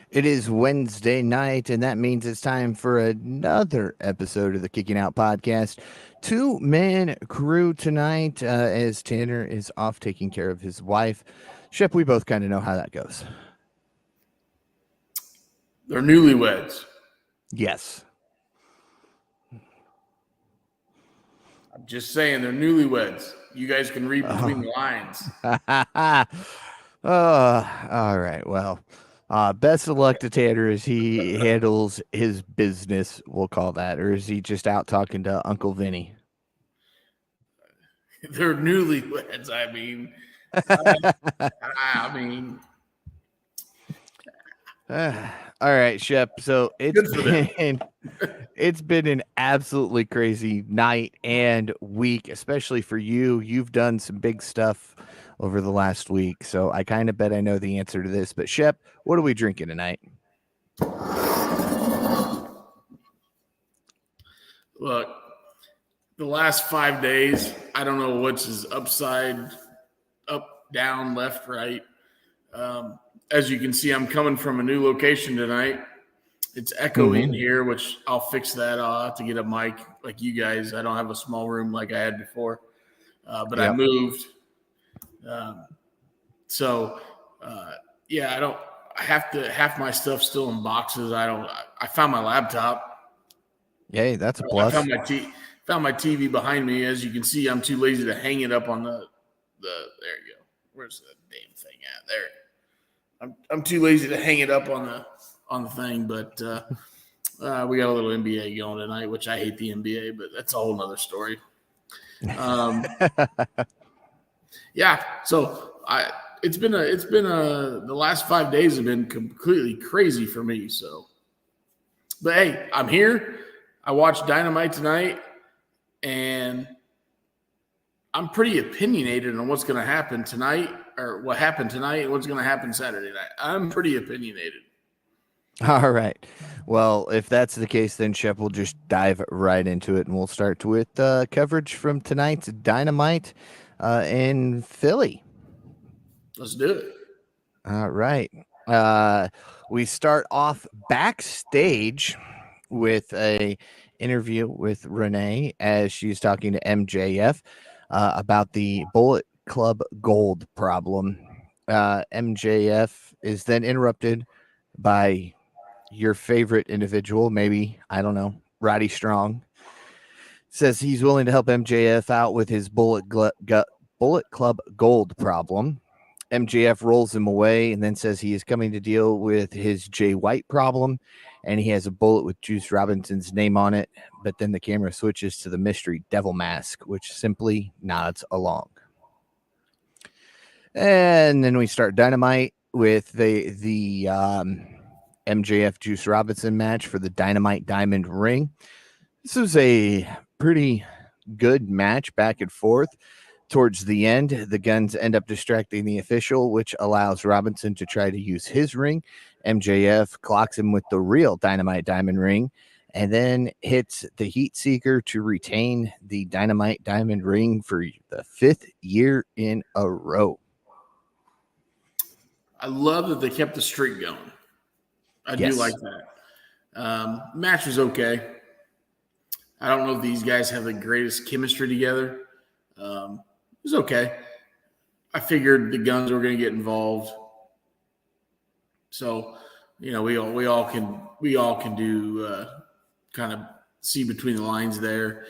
It is Wednesday night, and that means it's time for another episode of the Kicking Out Podcast. Two-man crew tonight, as Tanner is off taking care of his wife. Shep, we both kind of know how that goes. They're newlyweds. Yes. I'm just saying they're newlyweds. You guys can read between the lines. All right. Well, best of luck to Tanner as he handles his business, we'll call that. Or is he just out talking to Uncle Vinny? They're newlyweds. I mean, all right, Shep. So good for it's been an absolutely crazy night and week, especially for you. You've done some big stuff over the last week, so I kind of bet I know the answer to this. But Shep, what are we drinking tonight? Look, the last 5 days, I don't know which is upside, up, down, left, right. As you can see, I'm coming from a new location tonight. It's echoey in here, which I'll fix that. I'll have to get a mic like you guys. I don't have a small room like I had before, but I moved. Yeah, I don't. I have to. Half my stuff still in boxes. I found my laptop. Yay, that's a plus. I found my TV behind me. As you can see, I'm too lazy to hang it up on the. There you go. Where's the damn thing at? There. I'm too lazy to hang it up on the thing, but we got a little NBA going tonight, which I hate the NBA, but that's a whole nother story. Yeah, so the last 5 days have been completely crazy for me. So, but hey, I'm here. I watched Dynamite tonight, and I'm pretty opinionated on what's going to happen tonight, or what happened tonight, and what's going to happen Saturday night. I'm pretty opinionated. All right. Well, if that's the case, then Shep will just dive right into it, and we'll start with coverage from tonight's Dynamite in Philly. Let's do it. All right. We start off backstage with a interview with Renee as she's talking to MJF about the Bullet Club Gold problem. MJF is then interrupted by your favorite individual, maybe, I don't know, Roddy Strong. Says he's willing to help MJF out with his Bullet Club Gold problem. MJF rolls him away and then says he is coming to deal with his Jay White problem, and he has a bullet with Juice Robinson's name on it. But then the camera switches to the mystery devil mask, which simply nods along. And then we start Dynamite with the MJF Juice Robinson match for the Dynamite Diamond Ring. This was a pretty good match back and forth. Towards the end, the Guns end up distracting the official, which allows Robinson to try to use his ring. MJF clocks him with the real Dynamite Diamond Ring and then hits the Heat Seeker to retain the Dynamite Diamond Ring for the 5th year in a row. I love that they kept the streak going. I do like that. Match was okay. I don't know if these guys have the greatest chemistry together. It was okay. I figured the Guns were going to get involved. So, we all can do kind of see between the lines there.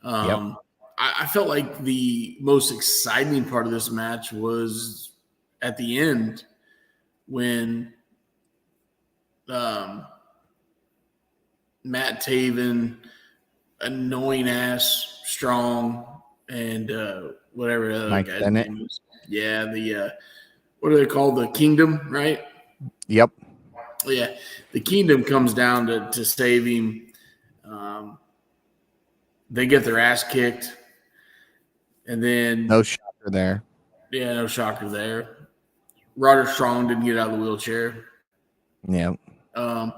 I felt like the most exciting part of this match was at the end when Matt Taven, annoying ass Strong, and whatever the other Mike guy's Bennett. name is. Yeah, the what are they called? The Kingdom, right? Yep. Yeah, the Kingdom comes down to save him. They get their ass kicked, and then no shocker there. Yeah, no shocker there. Roderick Strong didn't get out of the wheelchair. Yeah. And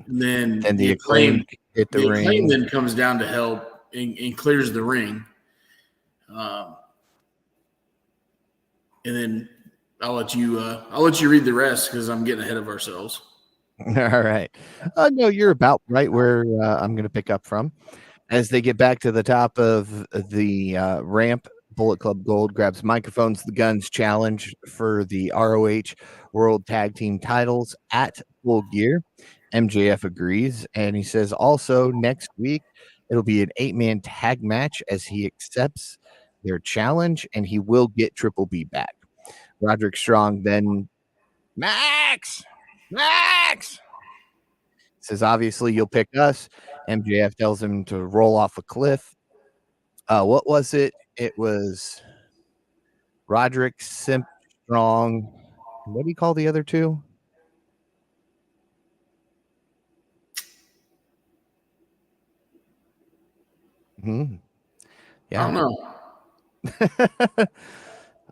then the Acclaim hit the ring. Acclaim then comes down to help and clears the ring. And then I'll let you read the rest because I'm getting ahead of ourselves. All right. No, you're about right where I'm going to pick up from. As they get back to the top of the ramp, Bullet Club Gold grabs microphones, the Guns challenge for the ROH World Tag Team titles at Full Gear. MJF agrees, and he says also next week it'll be an 8-man tag match as he accepts their challenge, and he will get Triple B back. Roderick Strong then Max says, obviously, you'll pick us. MJF tells him to roll off a cliff. What was it? It was Roderick, Simp, Strong. What do you call the other two? Yeah. I don't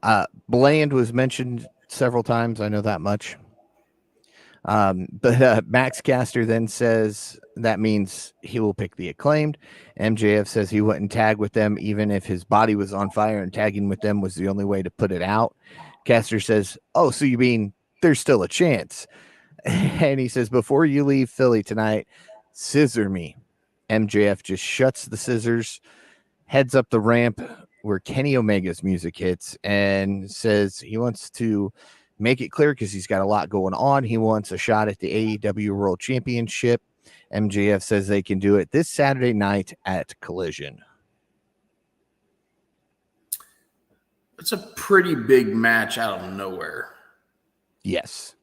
know. Bland was mentioned several times. I know that much. But Max Caster then says that means he will pick the Acclaimed. MJF says he wouldn't tag with them even if his body was on fire, and tagging with them was the only way to put it out. Caster says, oh, so you mean there's still a chance? And he says, before you leave Philly tonight, scissor me. MJF just shuts the scissors, heads up the ramp where Kenny Omega's music hits, and says he wants to make it clear because he's got a lot going on. He wants a shot at the AEW World Championship. MJF says they can do it this Saturday night at Collision. It's a pretty big match out of nowhere. Yes.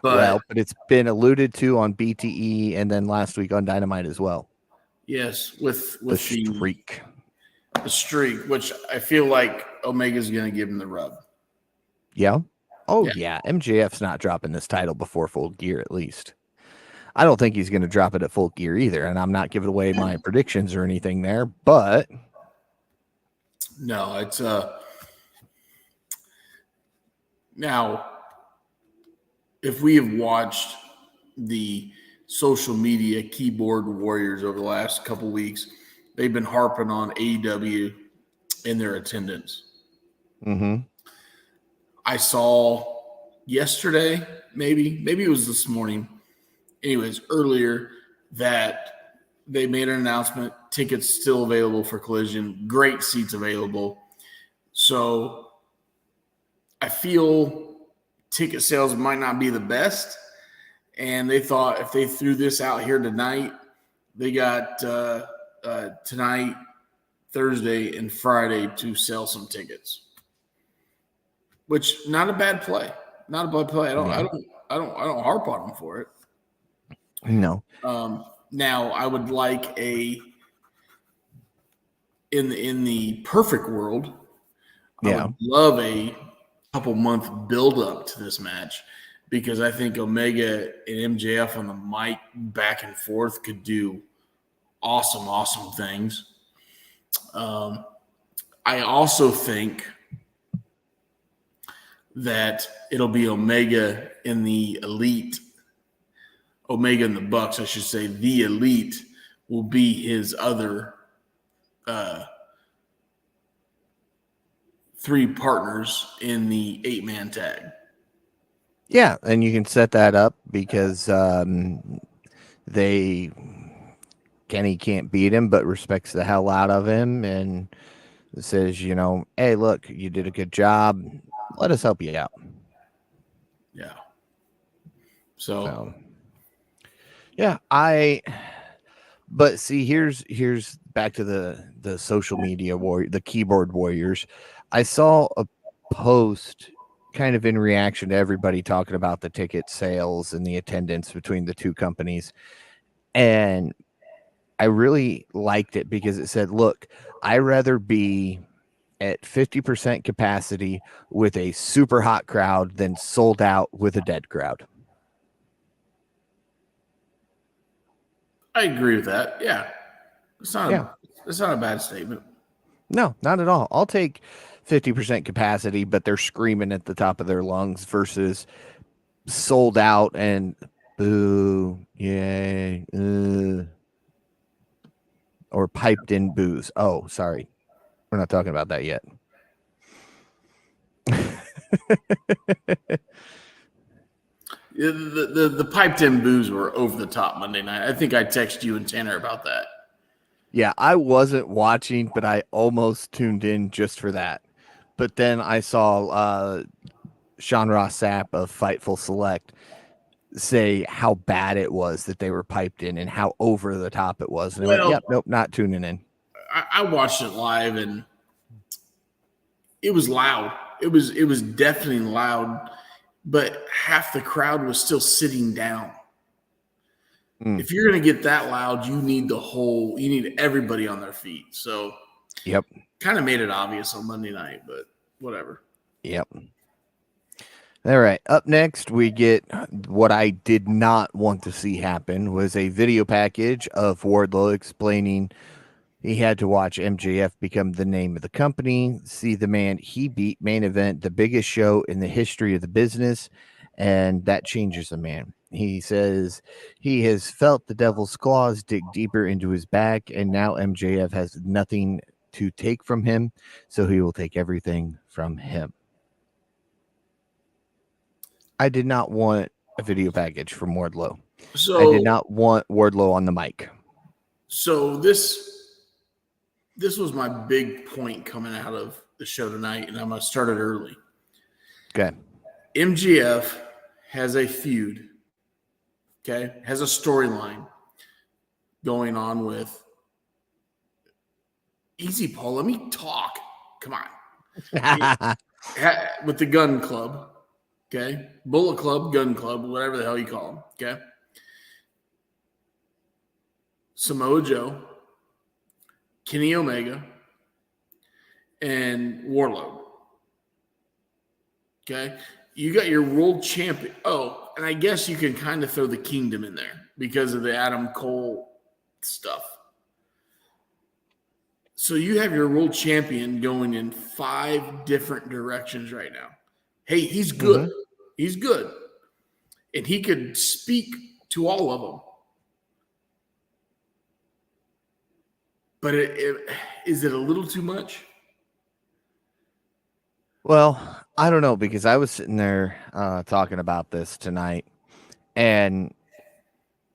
But it's been alluded to on BTE and then last week on Dynamite as well. Yes, with the streak. The streak, which I feel like Omega's going to give him the rub. Yeah. Oh, yeah. MJF's not dropping this title before Full Gear, at least. I don't think he's going to drop it at Full Gear either, and I'm not giving away my predictions or anything there, but... No, it's... Now, if we have watched the social media keyboard warriors over the last couple weeks, they've been harping on AEW in their attendance. Mm-hmm. I saw yesterday, maybe it was this morning, anyways, earlier, that they made an announcement, tickets still available for Collision, great seats available. So I feel ticket sales might not be the best, and they thought if they threw this out here tonight, they got tonight, Thursday, and Friday to sell some tickets. Which not a bad play. Not a bad play. I don't harp on them for it. No. Now I would like in the perfect world, I would love a couple month build up to this match, because I think Omega and MJF on the mic back and forth could do awesome things. I also think that it'll be Omega and the Elite, Omega and the Bucks, I should say. The Elite will be his other three partners in the 8-man tag. Yeah, and you can set that up because Kenny can't beat him, but respects the hell out of him and says, hey, look, you did a good job. Let us help you out. Yeah. So yeah, but see, here's back to the social media the keyboard warriors. I saw a post kind of in reaction to everybody talking about the ticket sales and the attendance between the two companies. And I really liked it because it said, look, I'd rather be at 50% capacity with a super hot crowd than sold out with a dead crowd. I agree with that. Yeah. It's not a bad statement. No, not at all. I'll take 50% capacity, but they're screaming at the top of their lungs versus sold out and boo, yay, or piped in boos. Oh, sorry. We're not talking about that yet. The piped in boos were over the top Monday night. I think I texted you and Tanner about that. Yeah, I wasn't watching, but I almost tuned in just for that. But then I saw Sean Ross Sapp of Fightful Select say how bad it was that they were piped in and how over the top it was. And I went, yep, nope, not tuning in. I watched it live and it was loud. It was deafening loud, but half the crowd was still sitting down. If you're going to get that loud, you need everybody on their feet. So, yep, kind of made it obvious on Monday night, but whatever. Yep. All right. Up next, we get what I did not want to see happen was a video package of Wardlow explaining he had to watch MJF become the name of the company, see the man he beat main event, the biggest show in the history of the business, and that changes a man. He says he has felt the devil's claws dig deeper into his back, and now MJF has nothing to take from him, so he will take everything from him. I did not want a video package from Wardlow. I did not want Wardlow on the mic. So this was my big point coming out of the show tonight, and I'm going to start it early. Okay. MJF has a feud, has a storyline going on with Easy Paul. Let me talk. Come on. With the Gun Club, Bullet Club, Gun Club, whatever the hell you call them, Samoa Joe, Kenny Omega, and Warlord. You got your world champion. Oh, and I guess you can kind of throw the Kingdom in there because of the Adam Cole stuff. So you have your world champion going in 5 different directions right now. Hey, he's good. Mm-hmm. He's good. And he could speak to all of them. But is it a little too much? Well, I don't know, because I was sitting there talking about this tonight, and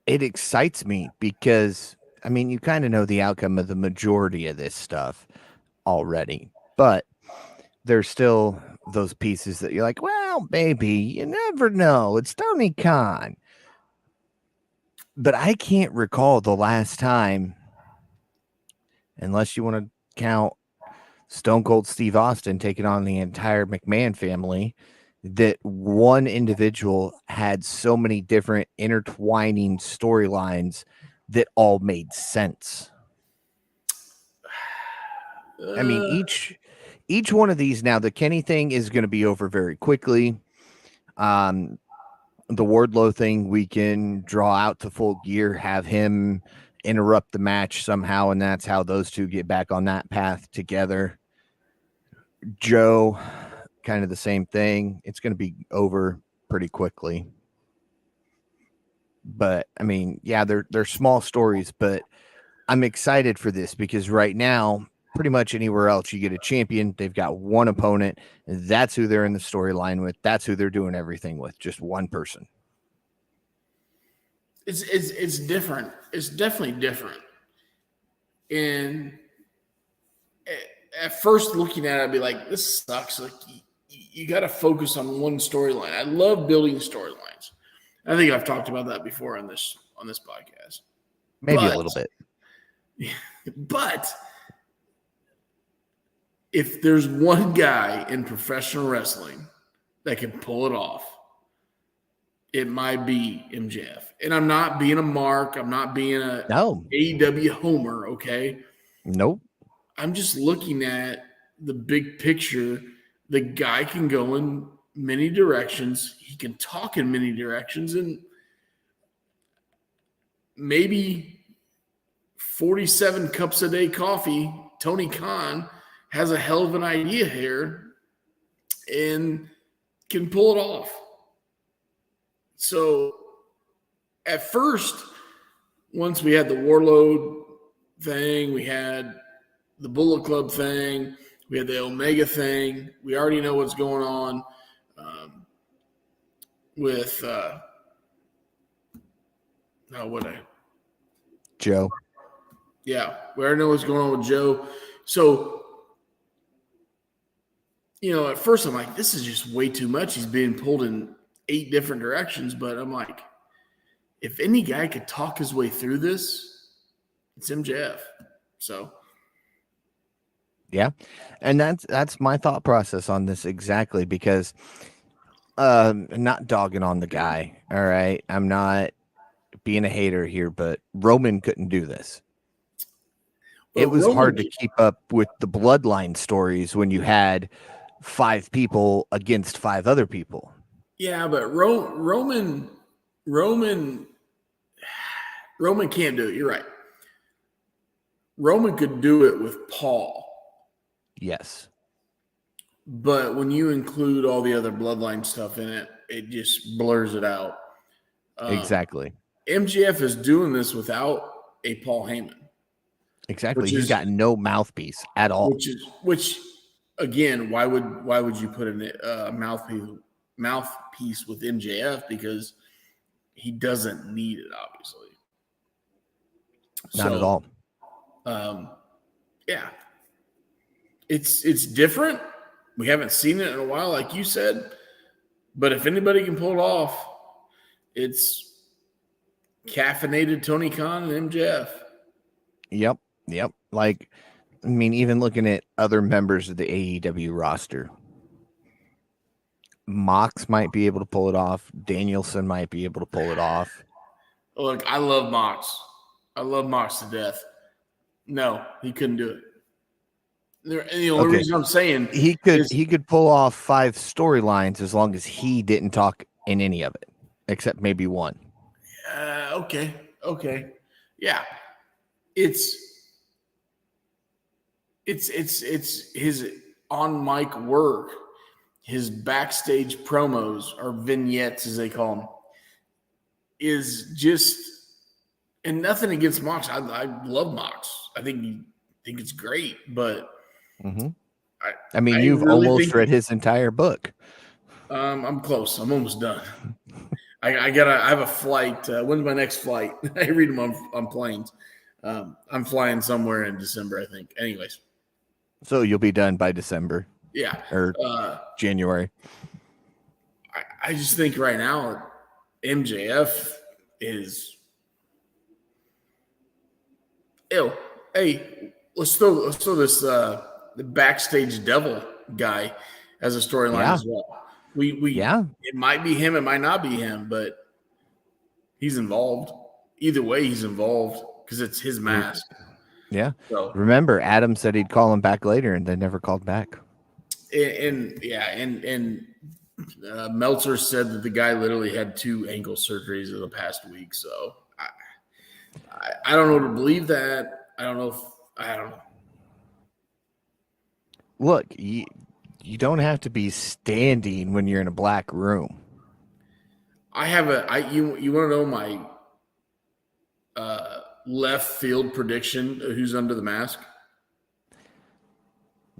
it excites me because, I mean, you kind of know the outcome of the majority of this stuff already, but there's still those pieces that you're like, well, maybe, you never know. It's Tony Khan. But I can't recall the last time, unless you want to count Stone Cold Steve Austin taking on the entire McMahon family, that one individual had so many different intertwining storylines that all made sense. I mean, each one of these, now the Kenny thing is going to be over very quickly. The Wardlow thing, we can draw out to Full Gear, have him interrupt the match somehow, and that's how those two get back on that path together. Joe, kind of the same thing. It's going to be over pretty quickly. But I mean, yeah, they're small stories, but I'm excited for this because right now, pretty much anywhere else you get a champion, they've got one opponent, and that's who they're in the storyline with. That's who they're doing everything with, just one person. It's different. It's definitely different. And at first looking at it, I'd be like, this sucks. Like, you got to focus on one storyline. I love building storylines. I think I've talked about that before on this podcast. Maybe a little bit. But if there's one guy in professional wrestling that can pull it off, it might be MJF. And I'm not being a mark. I'm not being a AEW homer, okay? Nope. I'm just looking at the big picture. The guy can go in many directions. He can talk in many directions. And maybe 47 cups a day coffee, Tony Khan has a hell of an idea here and can pull it off. So at first, once we had the Warlord thing, we had the Bullet Club thing, we had the Omega thing, we already know what's going on with Oh, what I? Joe. Yeah, we already know what's going on with Joe. So, at first I'm like, this is just way too much. He's being pulled in 8 different directions. But I'm like, if any guy could talk his way through this, it's MJF. So, Yeah. And that's my thought process on this exactly, because not dogging on the guy. All right. I'm not being a hater here, but Roman couldn't do this. It but was hard Roman, to keep up with the bloodline stories when you had 5 people against 5 other people. yeah, but Roman can't do it. You're right. Roman could do it with Paul. Yes. But when you include all the other bloodline stuff in it, it just blurs it out. Exactly. MGF is doing this without a Paul Heyman. Exactly. He's got no mouthpiece at all. Which again, why would you put a mouthpiece with MJF? Because he doesn't need it, obviously. Not at all. Yeah, it's different. We haven't seen it in a while, like you said. But if anybody can pull it off, it's caffeinated Tony Khan and MJF. Yep. Like, I mean, even looking at other members of the AEW roster, Mox might be able to pull it off. Danielson might be able to pull it off. Look, I love Mox. I love Mox to death. No, he couldn't do it. The only reason I'm saying he could pull off 5 storylines as long as he didn't talk in any of it, except maybe one. Okay. Yeah. It's his on mic work, his backstage promos, or vignettes as they call them, is just, and nothing against Mox. I love Mox. I think it's great, but I mean, you've really almost read his entire book. I'm close. I'm almost done. I have a flight. When's my next flight? I read them on planes. I'm flying somewhere in December, I think. Anyways. So you'll be done by December. Yeah. Or January. I just think right now MJF is ill. Hey, let's throw this the backstage devil guy as a storyline as well. It might be him, it might not be him, but he's involved. Either way, he's involved because it's his mask. Yeah. So, remember, Adam said he'd call him back later, and they never called back. And Meltzer said that the guy literally had 2 ankle surgeries in the past week. So I don't know to believe that. I don't know. Look, you don't have to be standing when you're in a black room. You want to know my left field prediction of who's under the mask?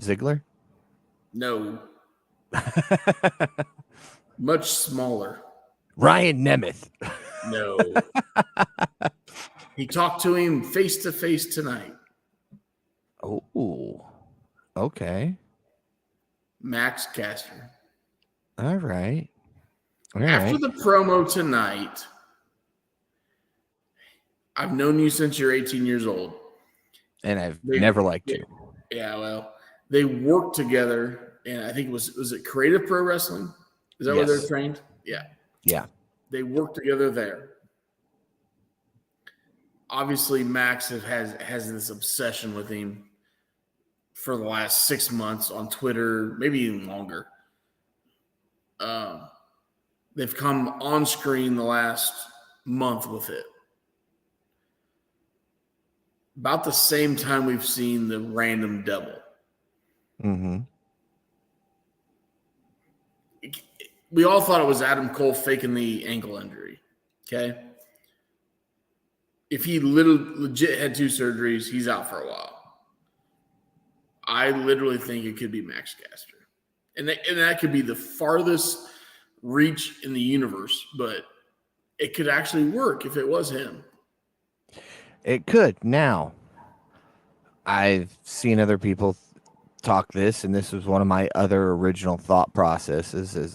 Ziggler? No. Much smaller. Ryan Nemeth. No. He talked to him face to face tonight. Oh, okay. Max Caster. All right. After the promo tonight, I've known you since you're 18 years old. And I've never liked you. Yeah, well, they worked together, and I think was it Creative Pro Wrestling? Is that where they're trained? Yeah. Yeah. They worked together there. Obviously, Max has this obsession with him for the last 6 months on Twitter, maybe even longer. They've come on screen the last month with it. About the same time we've seen the random devil. Mm-hmm. We all thought it was Adam Cole faking the ankle injury. Okay. If he legit had 2 surgeries, he's out for a while. I literally think it could be Max Caster. And that could be the farthest reach in the universe, but it could actually work if it was him. It could. Now, I've seen other people talk this, and this was one of my other original thought processes as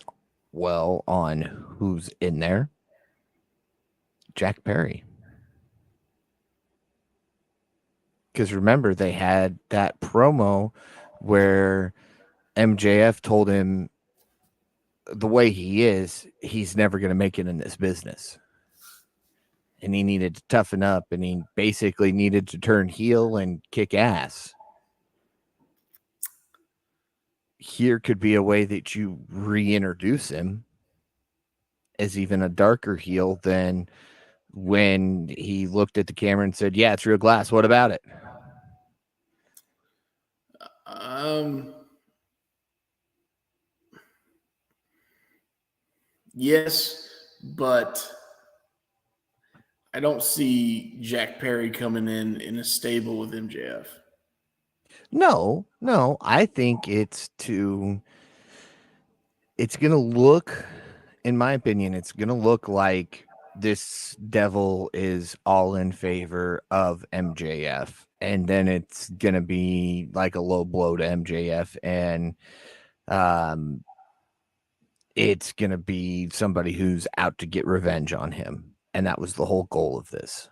well on who's in there. Jack Perry. Because remember, they had that promo where MJF told him the way he is, he's never going to make it in this business. And he needed to toughen up, and he basically needed to turn heel and kick ass. Here could be a way that you reintroduce him as even a darker heel than when he looked at the camera and said, "Yeah, it's real glass. What about it?" Yes, but I don't see Jack Perry coming in a stable with MJF. No, I think it's going to look, in my opinion, it's going to look like this devil is all in favor of MJF. And then it's going to be like a low blow to MJF. And it's going to be somebody who's out to get revenge on him. And that was the whole goal of this.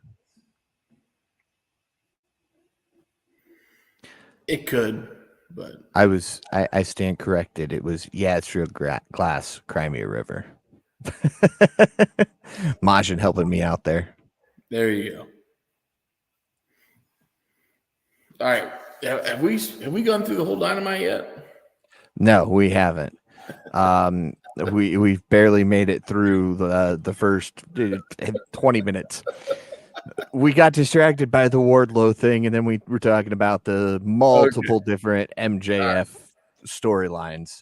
It could, but I stand corrected. It was, yeah, it's real glass, cry me a river. Majin helping me out there. There you go. All right. Have we gone through the whole Dynamite yet? No, we haven't. We've barely made it through the first 20 minutes. We got distracted by the Wardlow thing, and then we were talking about the multiple different MJF storylines.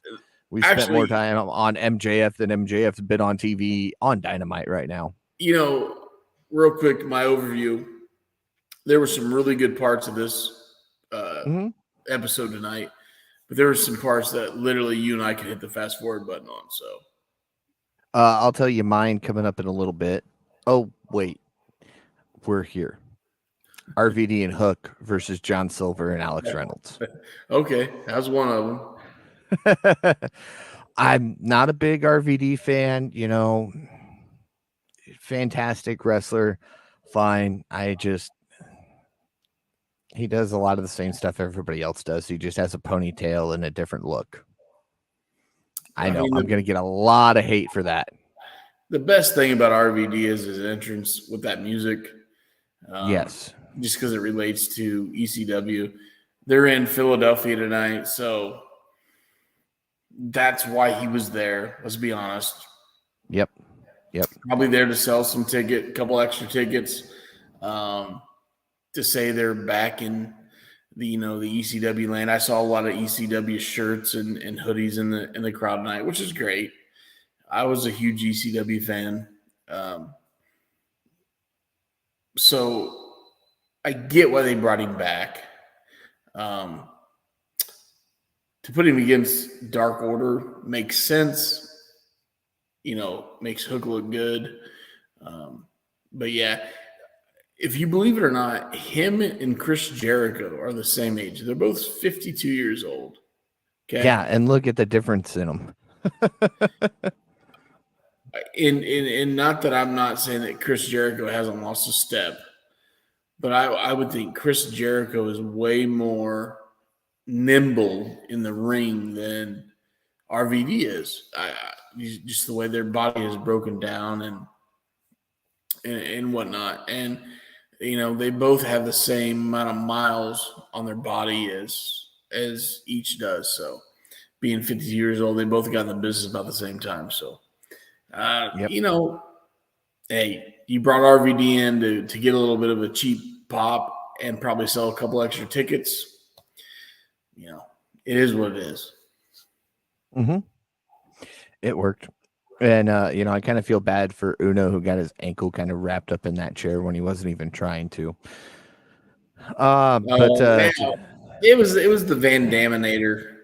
We spent more time on MJF than MJF's been on TV on Dynamite right now. Real quick, my overview. There were some really good parts of this episode tonight, but there were some parts that literally you and I could hit the fast forward button on. So I'll tell you mine coming up in a little bit. Oh, wait. We're here. RVD and Hook versus John Silver and Alex Reynolds. Okay, that was one of them. I'm not a big RVD fan, fantastic wrestler, fine. He does a lot of the same stuff everybody else does. He just has a ponytail and a different look. I know I'm going to get a lot of hate for that. The best thing about RVD is his entrance with that music. Yes. Just because it relates to ECW. They're in Philadelphia tonight, so that's why he was there, let's be honest. Yep. Probably there to sell some a couple extra tickets, to say they're back in the ECW land. I saw a lot of ECW shirts and hoodies in the crowd tonight, which is great. I was a huge ECW fan. So I get why they brought him back. To put him against Dark Order makes sense. Makes Hook look good. But yeah, if you believe it or not, him and Chris Jericho are the same age. They're both 52 years old. Okay. Yeah, and look at the difference in them. And not that I'm not saying that Chris Jericho hasn't lost a step, but I would think Chris Jericho is way more nimble in the ring than RVD is. Just the way their body is broken down and whatnot. And, they both have the same amount of miles on their body as each does. So being 50 years old, they both got in the business about the same time. So, Yep. Hey, you brought RVD in to get a little bit of a cheap pop and probably sell a couple extra tickets. It is what it is. Mm-hmm. It worked. And, I kind of feel bad for Uno, who got his ankle kind of wrapped up in that chair when he wasn't even trying to. It was the Van Daminator.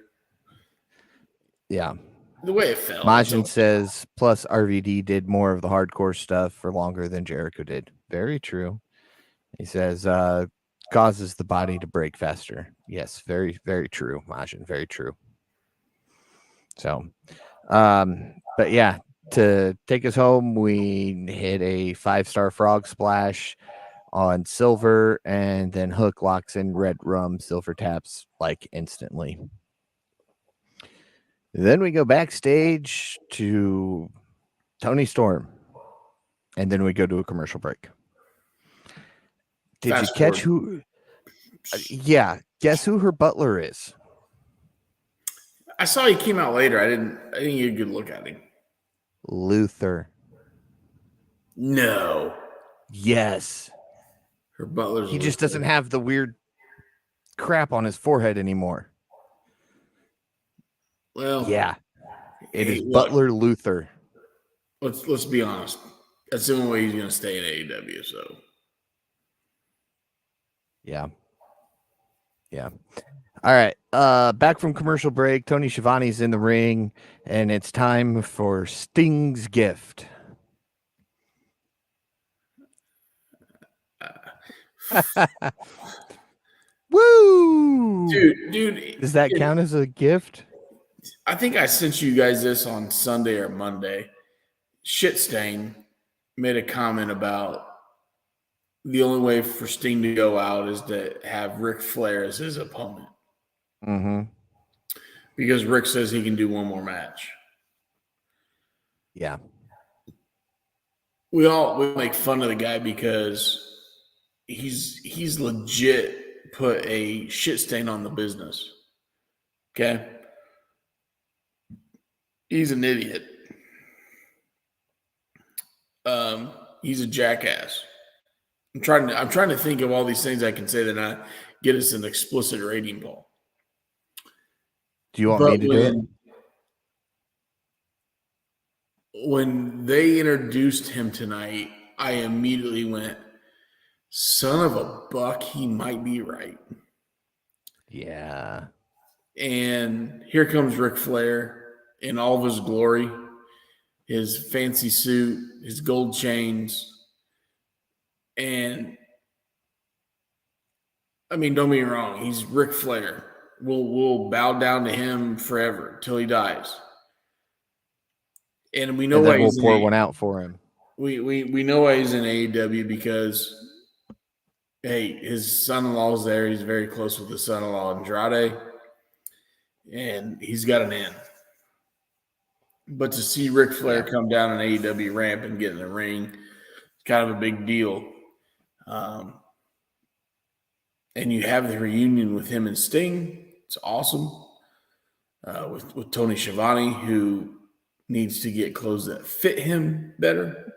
Yeah. the way it fell. Majin says, plus RVD did more of the hardcore stuff for longer than Jericho did. Very true. He says, causes the body to break faster. Yes, very, very true, Majin. Very true. So, but yeah, to take us home, we hit a 5-star frog splash on Silver, and then Hook locks in Red Rum. Silver taps like instantly. Then we go backstage to Tony Storm, and then we go to a commercial break. Did you catch who? Yeah, guess who her butler is? I saw he came out later. I didn't get a good look at him. Luther. No. Yes. Her butler's He just doesn't have the weird crap on his forehead anymore. Well, yeah, it is Butler Luther. Let's be honest. That's the only way he's going to stay in AEW. So, yeah. All right. Back from commercial break. Tony Schiavone's in the ring, and it's time for Sting's gift. Woo! Dude. Does that count as a gift? I think I sent you guys this on Sunday or Monday. Shitstain made a comment about the only way for Sting to go out is to have Ric Flair as his opponent. Mm-hmm. Because Rick says he can do one more match. Yeah. We make fun of the guy because he's legit put a shit stain on the business. Okay? He's an idiot. He's a jackass. I'm trying to think of all these things I can say that not get us an explicit rating, Paul. Do you want me to do it? When they introduced him tonight, I immediately went, son of a buck, he might be right. Yeah. And here comes Ric Flair in all of his glory, his fancy suit, his gold chains. And, I mean, don't be wrong, he's Ric Flair. We'll bow down to him forever till he dies. And we know why we'll pour one out for him. We know why he's in AEW because, hey, his son-in-law is there. He's very close with his son-in-law Andrade, and he's got an in. But to see Ric Flair come down an AEW ramp and get in the ring, it's kind of a big deal. And you have the reunion with him and Sting. It's awesome. With Tony Schiavone, who needs to get clothes that fit him better.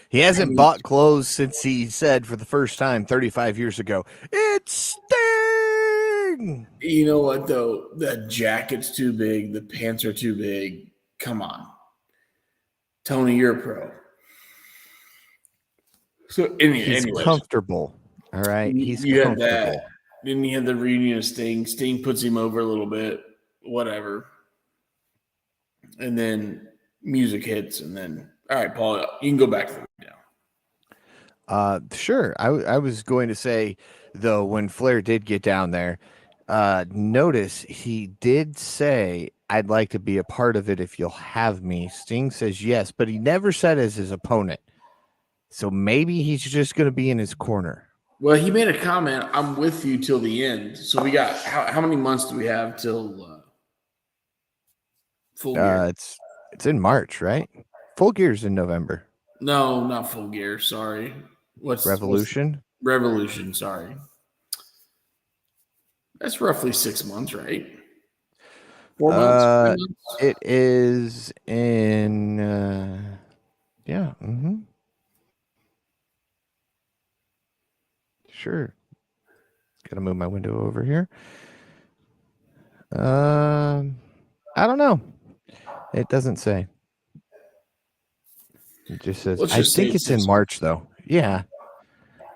He hasn't bought clothes since he said for the first time 35 years ago, it's Sting! You know what, though? The jacket's too big. The pants are too big. Come on. Tony, you're a pro. So he's comfortable. All right. He's comfortable. That. Then you had the reunion of Sting. Sting puts him over a little bit. Whatever. And then music hits, and then, all right, Paul, you can go back to the down. Sure. I was going to say, though, when Flair did get down there, notice he did say, I'd like to be a part of it if you'll have me. Sting says yes, but he never said as his opponent. So maybe he's just going to be in his corner. Well, he made a comment, I'm with you till the end. So we got, how many months do we have till Full Gear? It's in March, right? Full Gear's in November. No, not Full Gear. Sorry. Revolution? Revolution, sorry. That's roughly 6 months, right? 4 months? It is in, yeah. Mm-hmm. Sure. Gotta move my window over here. I don't know. It doesn't say. It just says, I think it's in March, though. Yeah.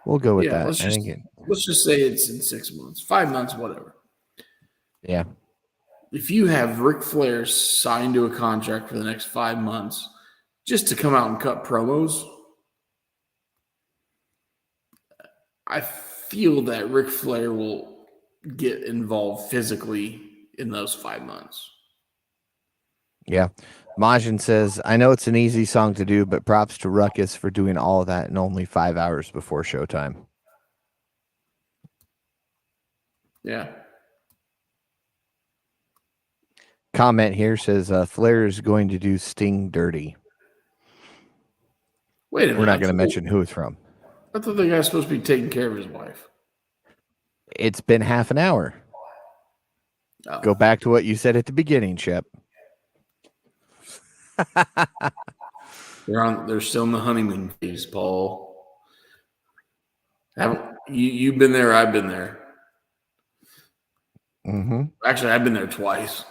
We'll go with that. Let's just say it's in 6 months, 5 months, whatever. Yeah. if you have Ric Flair signed to a contract for the next 5 months just to come out and cut promos, I feel that Ric Flair will get involved physically in those 5 months. Yeah. Majin says, I know it's an easy song to do, but props to Ruckus for doing all of that in only 5 hours before showtime. Yeah. Comment here says, Flair is going to do Sting dirty. Wait a minute. We're not going to mention who it's from. I thought the guy's supposed to be taking care of his wife. It's been half an hour. Oh. Go back to what you said at the beginning, Shep. They're still in the honeymoon phase, Paul. You've been there, I've been there. Mm-hmm. Actually, I've been there twice.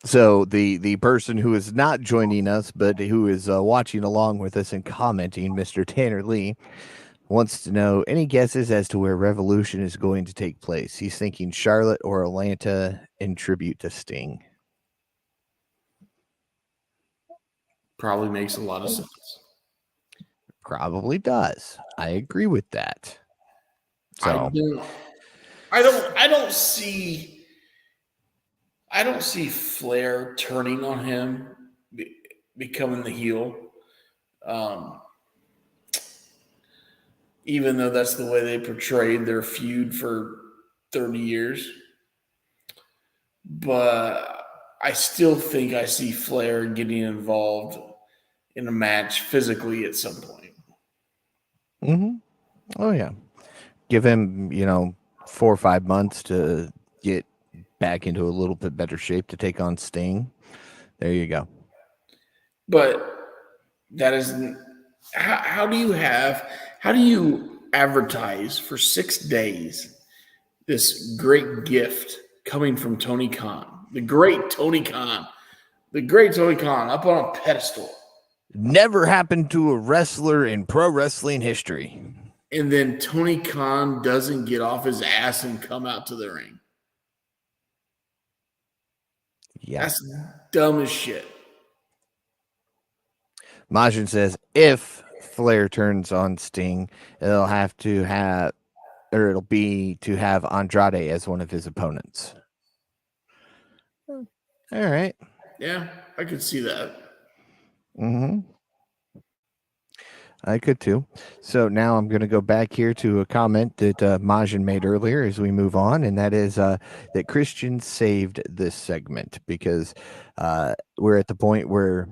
So the person who is not joining us, but who is watching along with us and commenting, Mr. Tanner Lee, wants to know any guesses as to where Revolution is going to take place. He's thinking Charlotte or Atlanta in tribute to Sting. Probably makes a lot of sense. Probably does. I agree with that. So I don't see Flair turning on him, becoming the heel. Even though that's the way they portrayed their feud for 30 years. But I still think I see Flair getting involved in a match physically at some point. Mm-hmm. Oh, yeah. Give him, 4 or 5 months to get back into a little bit better shape to take on Sting. There you go. But that isn't how do you advertise for 6 days this great gift coming from Tony Khan, the great Tony Khan up on a pedestal? Never happened to a wrestler in pro wrestling history. And then Tony Khan doesn't get off his ass and come out to the ring. Yeah. That's dumb as shit. Majin says, if Flair turns on Sting, it'll be to have Andrade as one of his opponents. All right. Yeah, I could see that. Mm-hmm. I could too. So now I'm going to go back here to a comment that Majin made earlier as we move on, and that is that Christian saved this segment because we're at the point where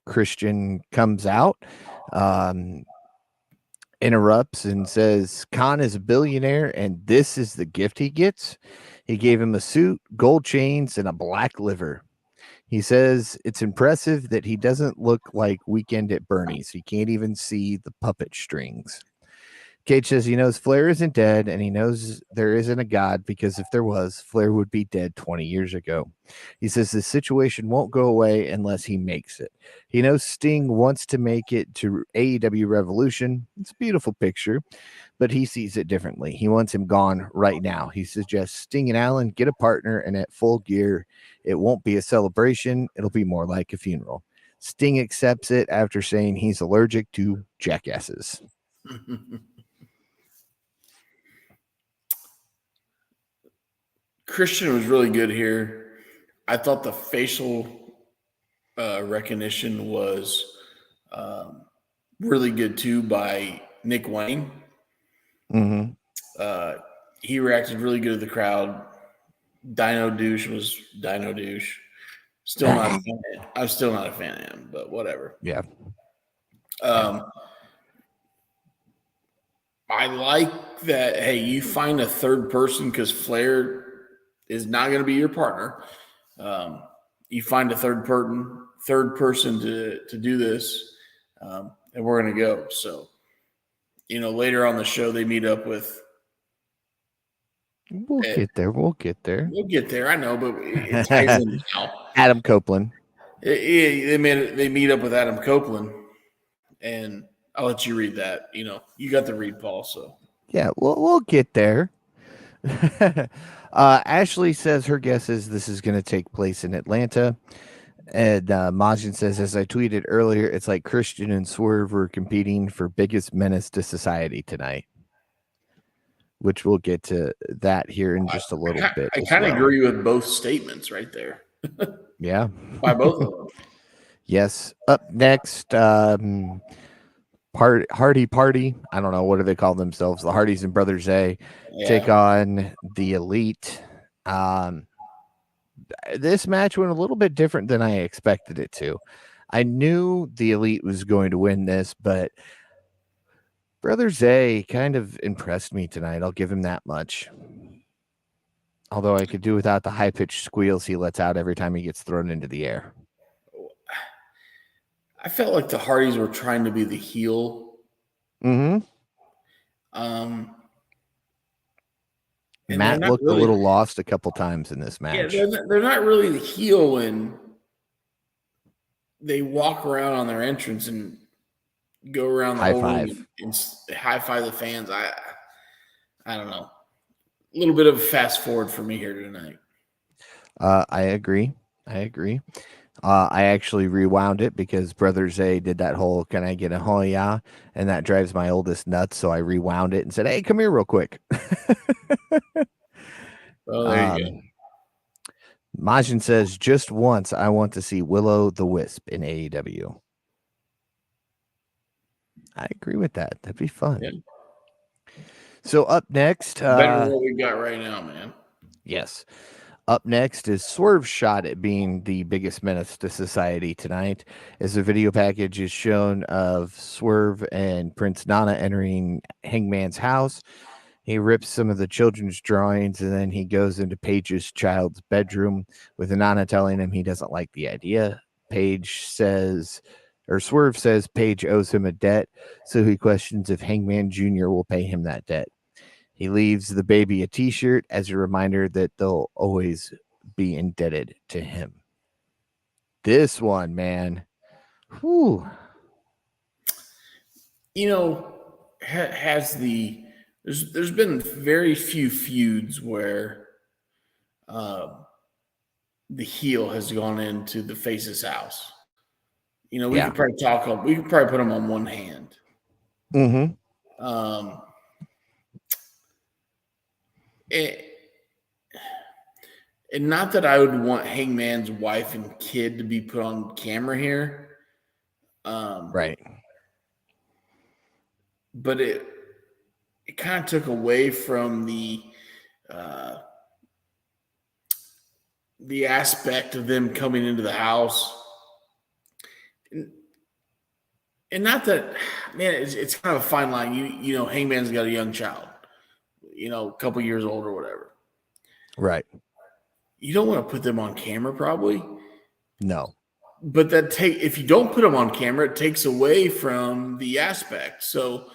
Christian comes out, interrupts and says Khan is a billionaire and this is the gift he gets. He gave him a suit, gold chains, and a black liver. He says it's impressive that he doesn't look like Weekend at Bernie's. He can't even see the puppet strings. Cage says he knows Flair isn't dead, and he knows there isn't a God because if there was, Flair would be dead 20 years ago. He says the situation won't go away unless he makes it. He knows Sting wants to make it to AEW Revolution. It's a beautiful picture, but he sees it differently. He wants him gone right now. He suggests Sting and Allen get a partner, and at Full Gear, it won't be a celebration. It'll be more like a funeral. Sting accepts it after saying he's allergic to jackasses. Christian was really good here. I thought the facial recognition was really good too by Nick Wayne. Mm-hmm. He reacted really good to the crowd. Dino Douche was Dino Douche. Still not a fan. I'm still not a fan of him, but whatever. Yeah. I like that. Hey, you find a third person because Flair is not going to be your partner. You find a third person to do this, and we're going to go. So, later on the show, they meet up with. We'll get there. We'll get there. I know, but it ties in now. Adam Copeland. They meet up with Adam Copeland, and I'll let you read that. You got the read, Paul. So yeah, we'll get there. Ashley says her guess is this is going to take place in Atlanta. And Majin says, as I tweeted earlier, it's like Christian and Swerve were competing for biggest menace to society tonight, which we'll get to that here in just a little bit. I as kind of well. agree with both statements right there. Yeah. By both of them. Yes. Up next, Hardy Party. I don't know. What do they call themselves? The Hardys and Brothers A take on the Elite. This match went a little bit different than I expected it to. I knew the Elite was going to win this, but Brothers A kind of impressed me tonight. I'll give him that much. Although I could do without the high-pitched squeals he lets out every time he gets thrown into the air. I felt like the Hardys were trying to be the heel. Mm-hmm. Matt looked a little lost a couple times in this match. Yeah, they're not really the heel when they walk around on their entrance and go around the whole ring and high five the fans. I don't know. A little bit of a fast forward for me here tonight. I agree. I actually rewound it because Brothers A did that whole "Can I get a hoya?" and that drives my oldest nuts. So I rewound it and said, "Hey, come here real quick." Oh, there you go. Majin says, "Just once, I want to see Willow the Wisp in AEW." I agree with that. That'd be fun. Yeah. So up next, better than what we got right now, man. Yes. Up next is Swerve's shot at being the biggest menace to society tonight, as a video package is shown of Swerve and Prince Nana entering Hangman's house. He rips some of the children's drawings, and then he goes into Paige's child's bedroom with Nana telling him he doesn't like the idea. Swerve says Paige owes him a debt, so he questions if Hangman Jr. will pay him that debt. He leaves the baby a t-shirt as a reminder that they'll always be indebted to him. This one, man. Whew. You know, there's been very few feuds where the heel has gone into the face's house. You know, we could probably put them on one hand. Mm-hmm. And not that I would want Hangman's wife and kid to be put on camera here. Right. But it kind of took away from the aspect of them coming into the house. And not that, man, it's kind of a fine line. You know, Hangman's got a young child, you know, a couple years old or whatever. Right. You don't want to put them on camera, probably. No. But if you don't put them on camera, it takes away from the aspect. So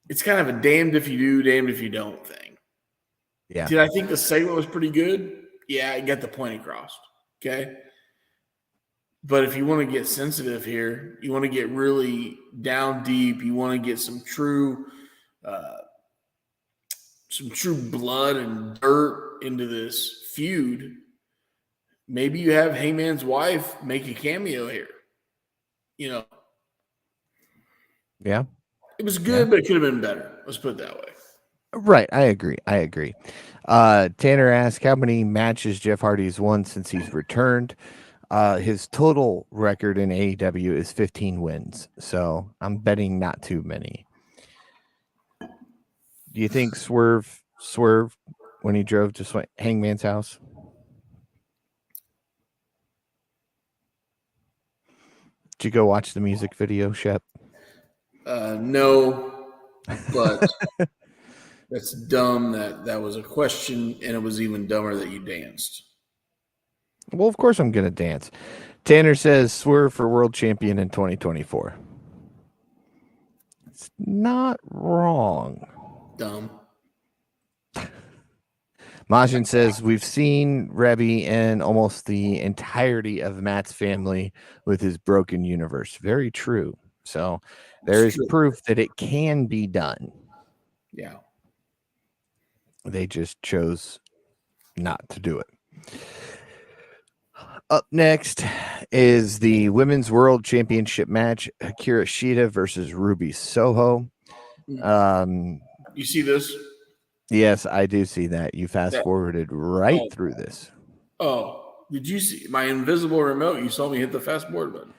it's kind of a damned if you do, damned if you don't thing. Yeah. Did I think the segment was pretty good? Yeah, I got the point across. Okay. But if you want to get sensitive here, you want to get really down deep, you want to get some true blood and dirt into this feud, maybe you have Hangman's wife make a cameo here. You know. Yeah. It was good, but it could have been better. Let's put it that way. Right. I agree. Tanner asked how many matches Jeff Hardy's won since he's returned. His total record in AEW is 15 wins. So I'm betting not too many. Do you think Swerve when he drove to Hangman's house? Did you go watch the music video, Shep? No, but that's dumb that was a question, and it was even dumber that you danced. Well, of course I'm going to dance. Tanner says Swerve for world champion in 2024. It's not wrong. Dumb. Majin says we've seen Rebby in almost the entirety of Matt's family with his broken universe. Very true. So there is proof that it can be done. Yeah. They just chose not to do it. Up next is the Women's World Championship match, Hikaru Shida versus Ruby Soho. You see this? Yes, I do see that. You fast forwarded right Oh. through this. Oh, did you see my invisible remote? You saw me hit the fast forward button.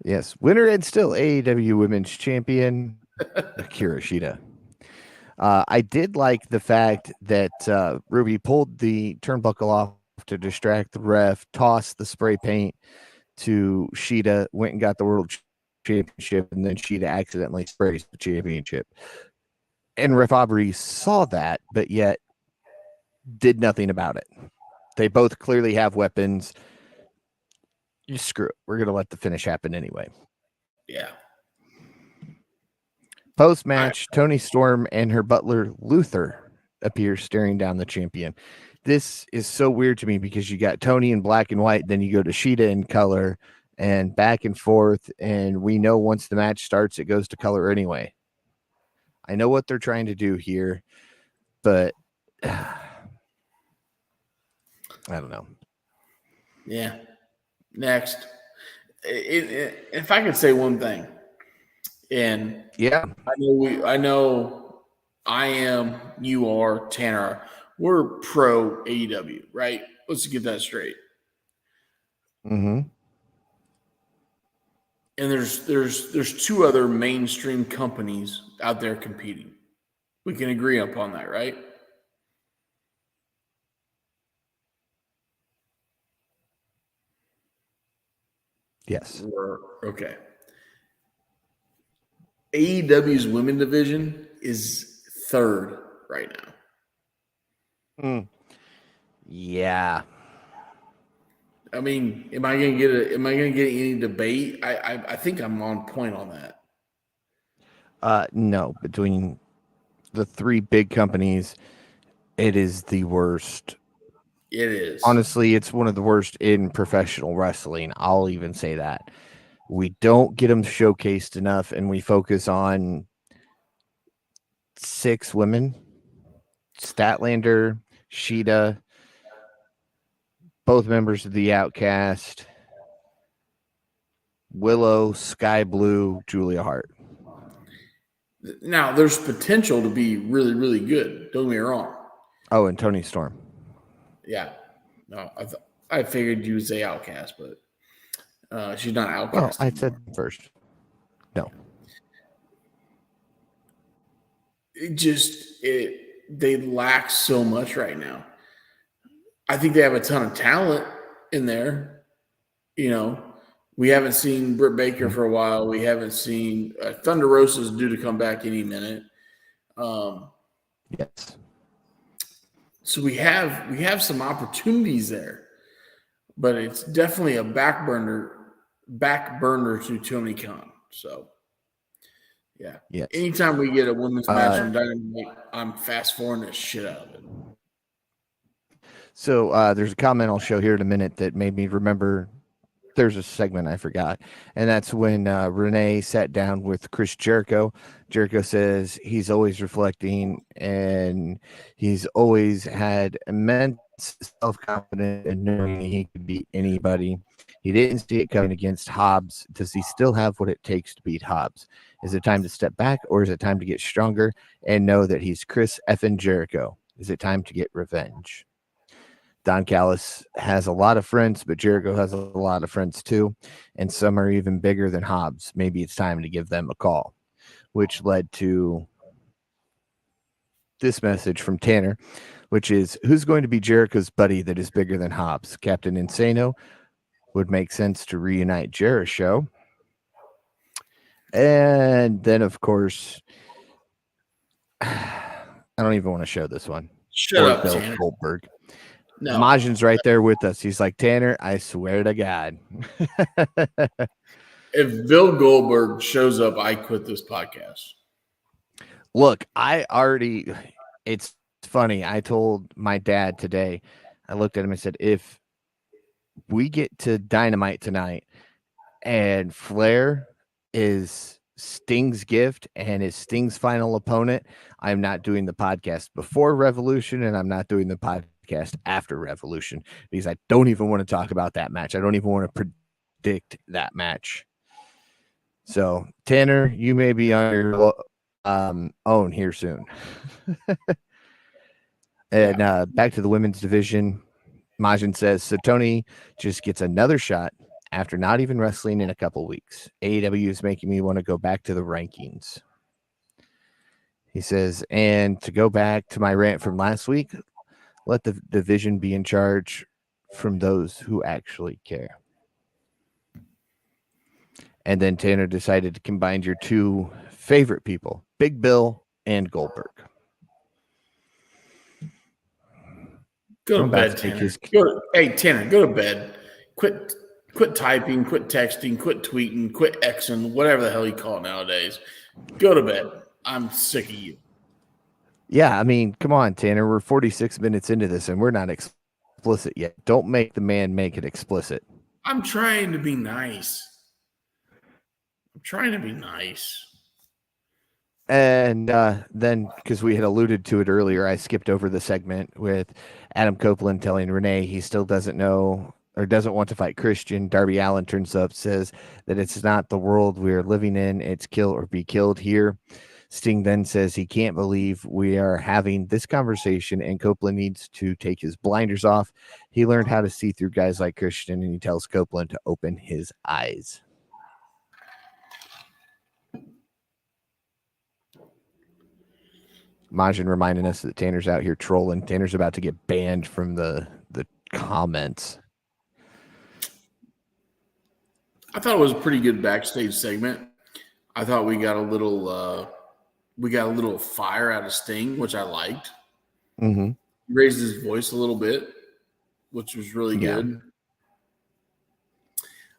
Yes, winner and still AEW Women's Champion, Hikaru Shida. I did like the fact that Ruby pulled the turnbuckle off to distract the ref, tossed the spray paint to Shida, went and got the world championship, and then Shida accidentally sprays the championship. And Ref Aubrey saw that, but yet did nothing about it. They both clearly have weapons. You screw it. We're going to let the finish happen anyway. Yeah. Post-match, Toni Storm and her butler, Luther, appear staring down the champion. This is so weird to me because you got Tony in black and white, then you go to Shida in color, and back and forth, and we know once the match starts, it goes to color anyway. I know what they're trying to do here, but I don't know. Yeah. Next. If I could say one thing, and yeah, I know I am, you are, Tanner, we're pro AEW, right? Let's get that straight. Mm-hmm. And there's two other mainstream companies out there competing. We can agree upon that, right? Yes. Okay. AEW's women division is third right now. Yeah. I mean, am I gonna get any debate? I think I'm on point on that. No, between the three big companies, it is the worst. It is. Honestly, it's one of the worst in professional wrestling. I'll even say that. We don't get them showcased enough, and we focus on 6 women: Statlander, Shida, both members of the Outcast, Willow, Sky Blue, Julia Hart. Now, there's potential to be really, really good. Don't get me wrong. Oh, and Toni Storm. Yeah. No, I figured you would say Outcast, but she's not Outcast. Well, I said first. No. They lack so much right now. I think they have a ton of talent in there. You know, we haven't seen Britt Baker for a while. We haven't seen Thunder Rosa's due to come back any minute. Yes. So we have some opportunities there, but it's definitely a back burner to Tony Khan. So yeah. Yes. Anytime we get a women's match on Dynamite, I'm fast forwarding the shit out of it. So there's a comment I'll show here in a minute that made me remember there's a segment I forgot. And that's when Renee sat down with Chris Jericho. Jericho says he's always reflecting and he's always had immense self-confidence in knowing he could beat anybody. He didn't see it coming against Hobbs. Does he still have what it takes to beat Hobbs? Is it time to step back, or is it time to get stronger and know that he's Chris effing Jericho? Is it time to get revenge? Don Callis has a lot of friends, but Jericho has a lot of friends too, and some are even bigger than Hobbs. Maybe it's time to give them a call, which led to this message from Tanner, which is, who's going to be Jericho's buddy that is bigger than Hobbs? Captain Insano would make sense to reunite Jericho. And then, of course, I don't even want to show this one. Shut up, Bill Tanner. Goldberg. No. Majin's right there with us. He's like, Tanner, I swear to God. If Bill Goldberg shows up, I quit this podcast. Look, it's funny. I told my dad today, I looked at him and said, if we get to Dynamite tonight and Flair is Sting's gift and is Sting's final opponent. I'm not doing the podcast before Revolution, and I'm not doing the podcast after Revolution because I don't even want to talk about that match. I don't even want to predict that match. So, Tanner, you may be on your own here soon. And back to the women's division. Majin says, so Tony just gets another shot after not even wrestling in a couple weeks. AEW is making me want to go back to the rankings. He says, and to go back to my rant from last week, let the division be in charge from those who actually care. And then Tanner decided to combine your two favorite people, Big Bill and Goldberg. Go to bed, Tanner. Tanner, go to bed. Quit typing, quit texting, quit tweeting, quit Xing, whatever the hell you call it nowadays. Go to bed. I'm sick of you. Yeah, I mean, come on, Tanner. We're 46 minutes into this, and we're not explicit yet. Don't make the man make it explicit. I'm trying to be nice. And then, because we had alluded to it earlier, I skipped over the segment with Adam Copeland telling Renee he still doesn't know or doesn't want to fight Christian. Darby Allin turns up, says that it's not the world we're living in. It's kill or be killed here. Sting then says he can't believe we are having this conversation and Copeland needs to take his blinders off. He learned how to see through guys like Christian, and he tells Copeland to open his eyes. Majin reminding us that Tanner's out here trolling. Tanner's about to get banned from the comments. I thought it was a pretty good backstage segment. I thought we got a little fire out of Sting, which I liked. Mm-hmm. He raised his voice a little bit, which was really good.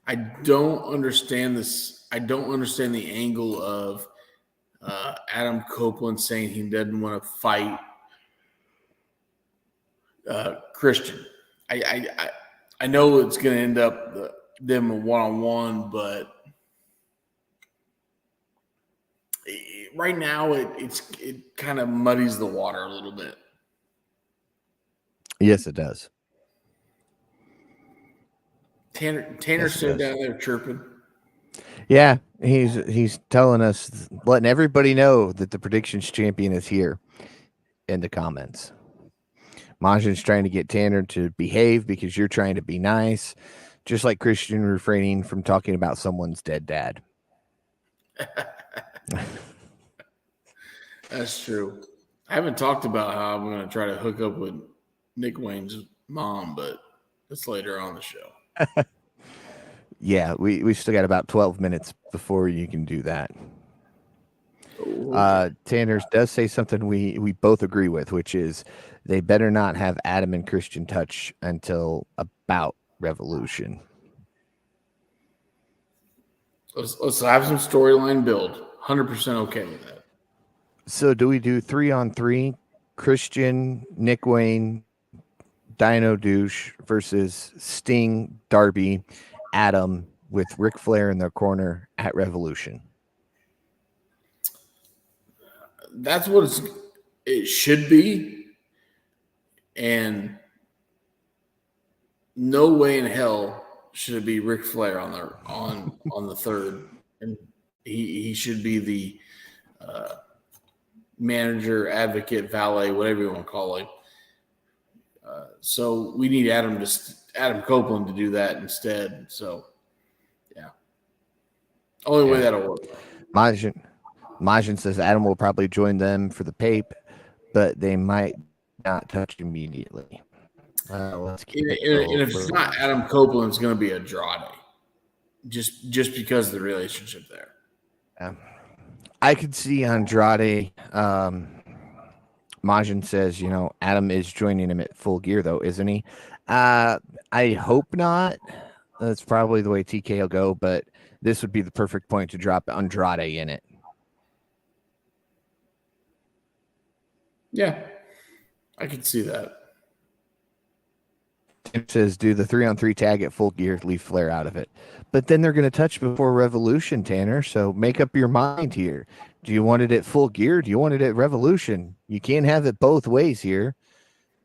I don't understand this. I don't understand the angle of Adam Copeland saying he doesn't want to fight Christian. I know it's going to end up them a one-on-one, but right now it kind of muddies the water a little bit. Yes, it does. Tanner's still down there chirping. Yeah, he's telling us, letting everybody know that the predictions champion is here in the comments. Majin's trying to get Tanner to behave because you're trying to be nice, just like Christian refraining from talking about someone's dead dad. That's true. I haven't talked about how I'm going to try to hook up with Nick Wayne's mom, but that's later on the show. Yeah, we still got about 12 minutes before you can do that. Tanner does say something we both agree with, which is they better not have Adam and Christian touch until about Revolution. Let's have some storyline build. 100% okay with that. So do we do 3-on-3? Christian, Nick Wayne, Dino Douche versus Sting, Darby, Adam with Ric Flair in their corner at Revolution. That's what it should be. And no way in hell should it be Ric Flair on the third. And he should be the manager, advocate, valet, whatever you want to call it. So we need Adam Copeland to do that instead. So, yeah. Only way that'll work. Majin says Adam will probably join them for the pape, but they might not touch immediately. Let's keep and if it's not Adam Copeland, it's going to be Andrade, just because of the relationship there. I could see Andrade. Majin says, Adam is joining him at Full Gear, though, isn't he? I hope not. That's probably the way TK will go, but this would be the perfect point to drop Andrade in it. Yeah, I could see that. It says do the 3-on-3 tag at Full Gear, leave Flair out of it. But then they're going to touch before Revolution, Tanner. So make up your mind here. Do you want it at Full Gear? Do you want it at Revolution? You can't have it both ways here.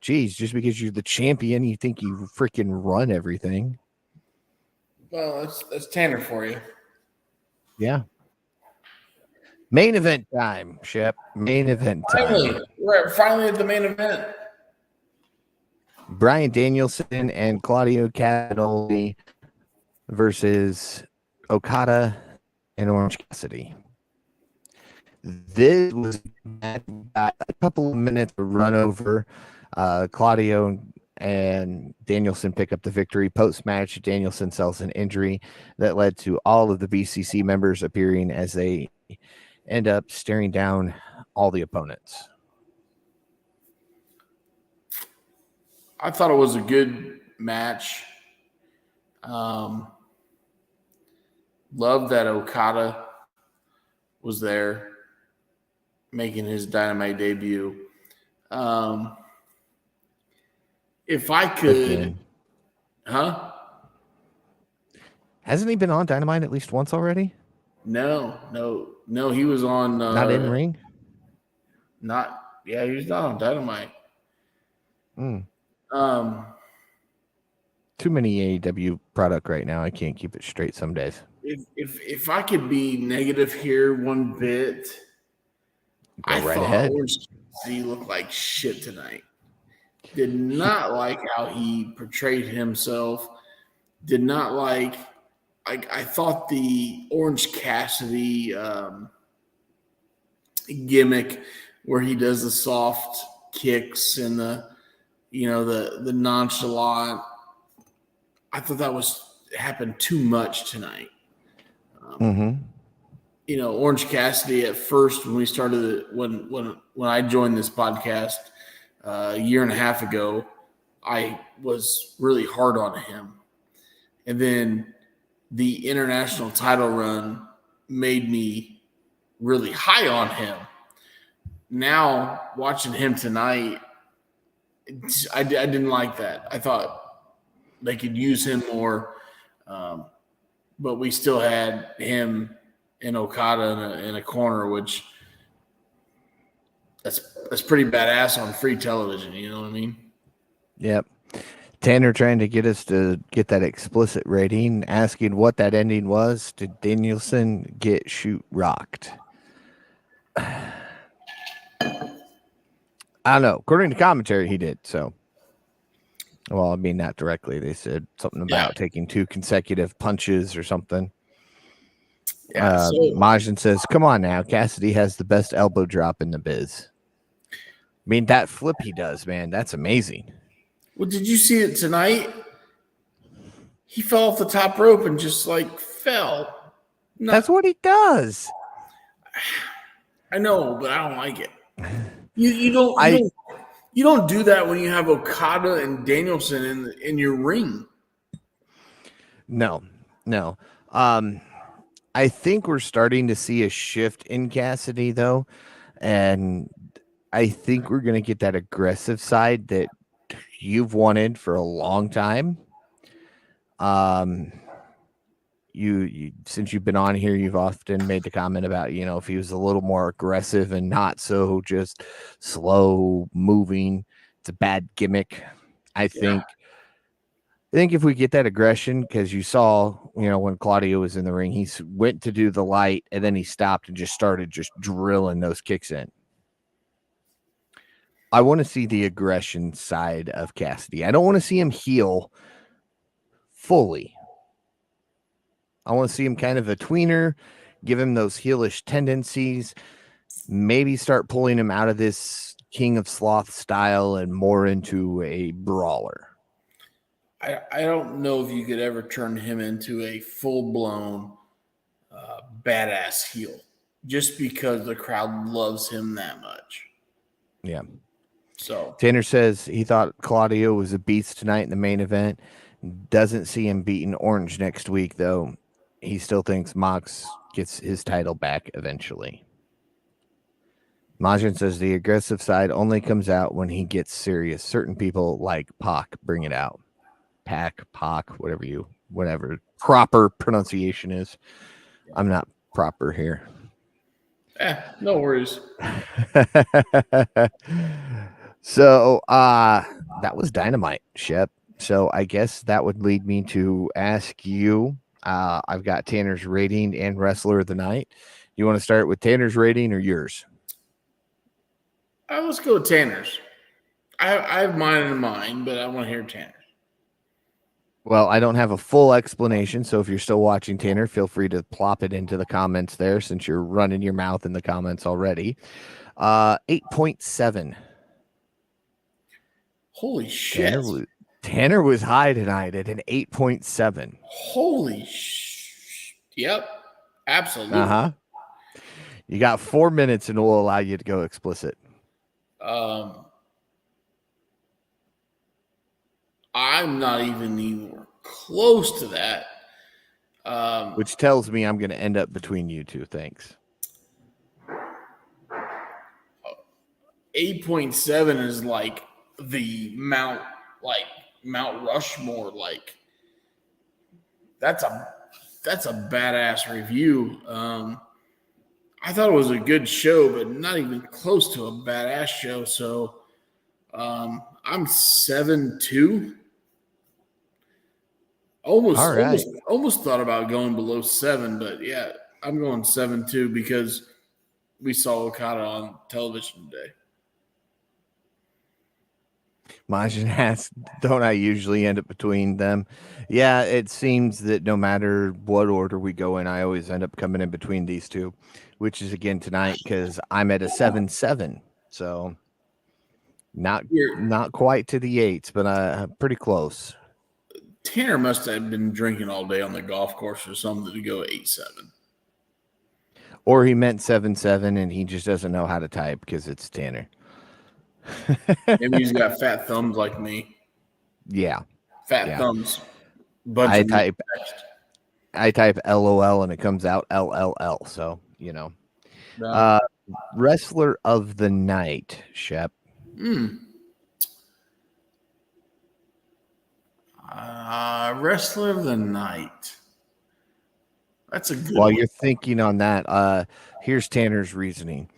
Geez, just because you're the champion, you think you freaking run everything. Well, that's Tanner for you. Yeah. Main event time, Shep. Main event time. We're finally at the main event. Bryan Danielson and Claudio Castagnoli versus Okada and Orange Cassidy. This was a couple of minutes to run over. Claudio and Danielson pick up the victory. Post-match, Danielson sells an injury that led to all of the BCC members appearing as they end up staring down all the opponents. I thought it was a good match. Love that Okada was there making his Dynamite debut. If I could, Hasn't he been on Dynamite at least once already? No. He was on. Not in ring. He was not on Dynamite. Too many AEW product right now. I can't keep it straight some days. If I could be negative here one bit, I thought ahead. Orange Cassidy looked like shit tonight. Did not like how he portrayed himself. Did not like I thought the Orange Cassidy gimmick where he does the soft kicks and the nonchalant. I thought that happened too much tonight. Orange Cassidy at first when we started when I joined this podcast a year and a half ago, I was really hard on him. And then the international title run made me really high on him. Now, watching him tonight, I didn't like that. I thought they could use him more, but we still had him and Okada in a corner, which that's pretty badass on free television. You know what I mean? Yep. Tanner trying to get us to get that explicit rating, asking what that ending was. Did Danielson get shoot rocked? I don't know. According to commentary, he did. So, well, I mean, not directly. They said something about taking 2 consecutive punches or something. Yeah. Majin says, "Come on now, Cassidy has the best elbow drop in the biz." I mean, that flip he does, man, that's amazing. Well, did you see it tonight? He fell off the top rope and just fell. That's what he does. I know, but I don't like it. You don't do that when you have Okada and Danielson in your ring. No. I think we're starting to see a shift in Cassidy though, and I think we're going to get that aggressive side that you've wanted for a long time. You since you've been on here, you've often made the comment about, if he was a little more aggressive and not so just slow moving, it's a bad gimmick. I think if we get that aggression, because you saw, when Claudio was in the ring, he went to do the light and then he stopped and just started just drilling those kicks in. I want to see the aggression side of Cassidy. I don't want to see him heel fully. I want to see him kind of a tweener, give him those heelish tendencies, maybe start pulling him out of this King of Sloth style and more into a brawler. I don't know if you could ever turn him into a full-blown badass heel just because the crowd loves him that much. Yeah. So Tanner says he thought Claudio was a beast tonight in the main event. Doesn't see him beating Orange next week, though. He still thinks Mox gets his title back eventually. Majin says the aggressive side only comes out when he gets serious. Certain people like Pac bring it out. Pac, whatever proper pronunciation is. I'm not proper here. No worries. So that was Dynamite, Shep. So I guess that would lead me to ask you. I've got Tanner's rating and Wrestler of the Night. You want to start with Tanner's rating or yours? Let's go with Tanner's. I have mine in mind, but I want to hear Tanner's. Well, I don't have a full explanation, so if you're still watching, Tanner, feel free to plop it into the comments there since you're running your mouth in the comments already. 8.7. Holy shit. Tanner was high tonight at an 8.7. Holy Yep. Absolutely. Uh-huh. You got 4 minutes and we'll allow you to go explicit. I'm not even close to that. Which tells me I'm going to end up between you two. Thanks. 8.7 is like the Mount Rushmore. Like that's a badass review. I thought it was a good show, but not even close to a badass show. So I'm 7.2. Almost thought about going below 7, but yeah, I'm going 7.2 because we saw Okada on television today. Majin asks, don't I usually end up between them? Yeah, it seems that no matter what order we go in, I always end up coming in between these two, which is again tonight because I'm at a 7.7. So not quite to the 8s, but pretty close. Tanner must have been drinking all day on the golf course or something to go 8.7. Or he meant 7.7 and he just doesn't know how to type because it's Tanner. Maybe he's got fat thumbs like me. Yeah. Fat thumbs. I type LOL and it comes out LLL. So, you know. Wrestler of the Night, Shep. Wrestler of the Night. That's a good While one. You're thinking on that, here's Tanner's reasoning.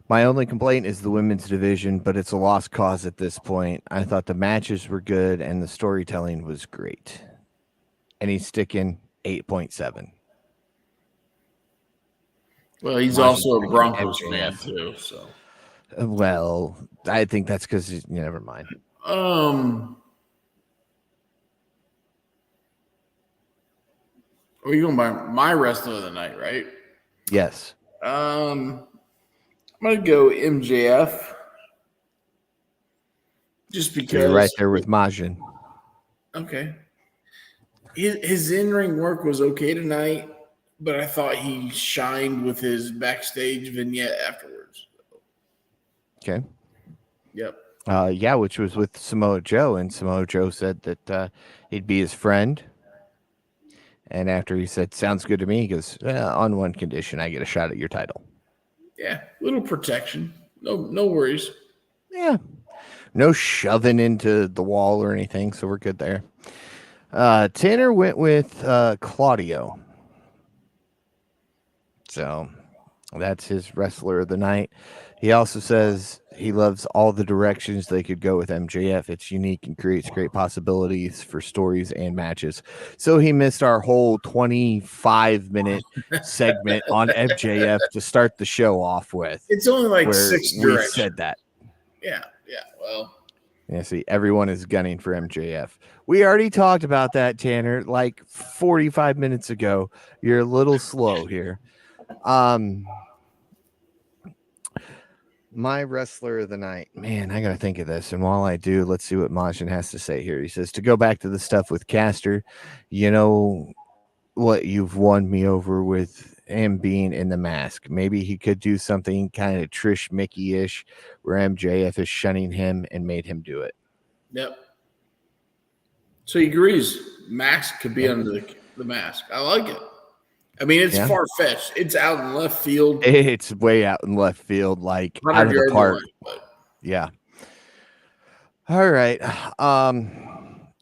My only complaint is the women's division, but it's a lost cause at this point. I thought the matches were good and the storytelling was great. And he's sticking 8.7. Well, he's also a Broncos fan too, so. Well, I think that's because never mind. Are you going by my Wrestler of the Night, right? Yes. I'm gonna go MJF. Just because you're right there with Majin. Okay. His in-ring work was okay tonight, but I thought he shined with his backstage vignette afterwards. Okay. Yep. Yeah, which was with Samoa Joe, and Samoa Joe said that he'd be his friend. And after he said, "Sounds good to me," he goes, "On one condition, I get a shot at your title." Yeah, little protection. No worries. Yeah. No shoving into the wall or anything, so we're good there. Tanner went with Claudio. So that's his Wrestler of the Night. He also says he loves all the directions they could go with MJF. It's unique and creates great possibilities for stories and matches. So he missed our whole 25-minute segment on MJF to start the show off with. It's only like 6 directions. We said that. Yeah, well. Yeah, see, everyone is gunning for MJF. We already talked about that, Tanner, like 45 minutes ago. You're a little slow here. My Wrestler of the Night. Man, I got to think of this. And while I do, let's see what Majin has to say here. He says, to go back to the stuff with Caster, you know what, you've won me over with him being in the mask. Maybe he could do something kind of Trish Mickey-ish where MJF is shunning him and made him do it. Yep. So he agrees. Max could be under the mask. I like it. I mean, it's far-fetched. It's out in left field. It's way out in left field, like out of the park. Yeah. All right.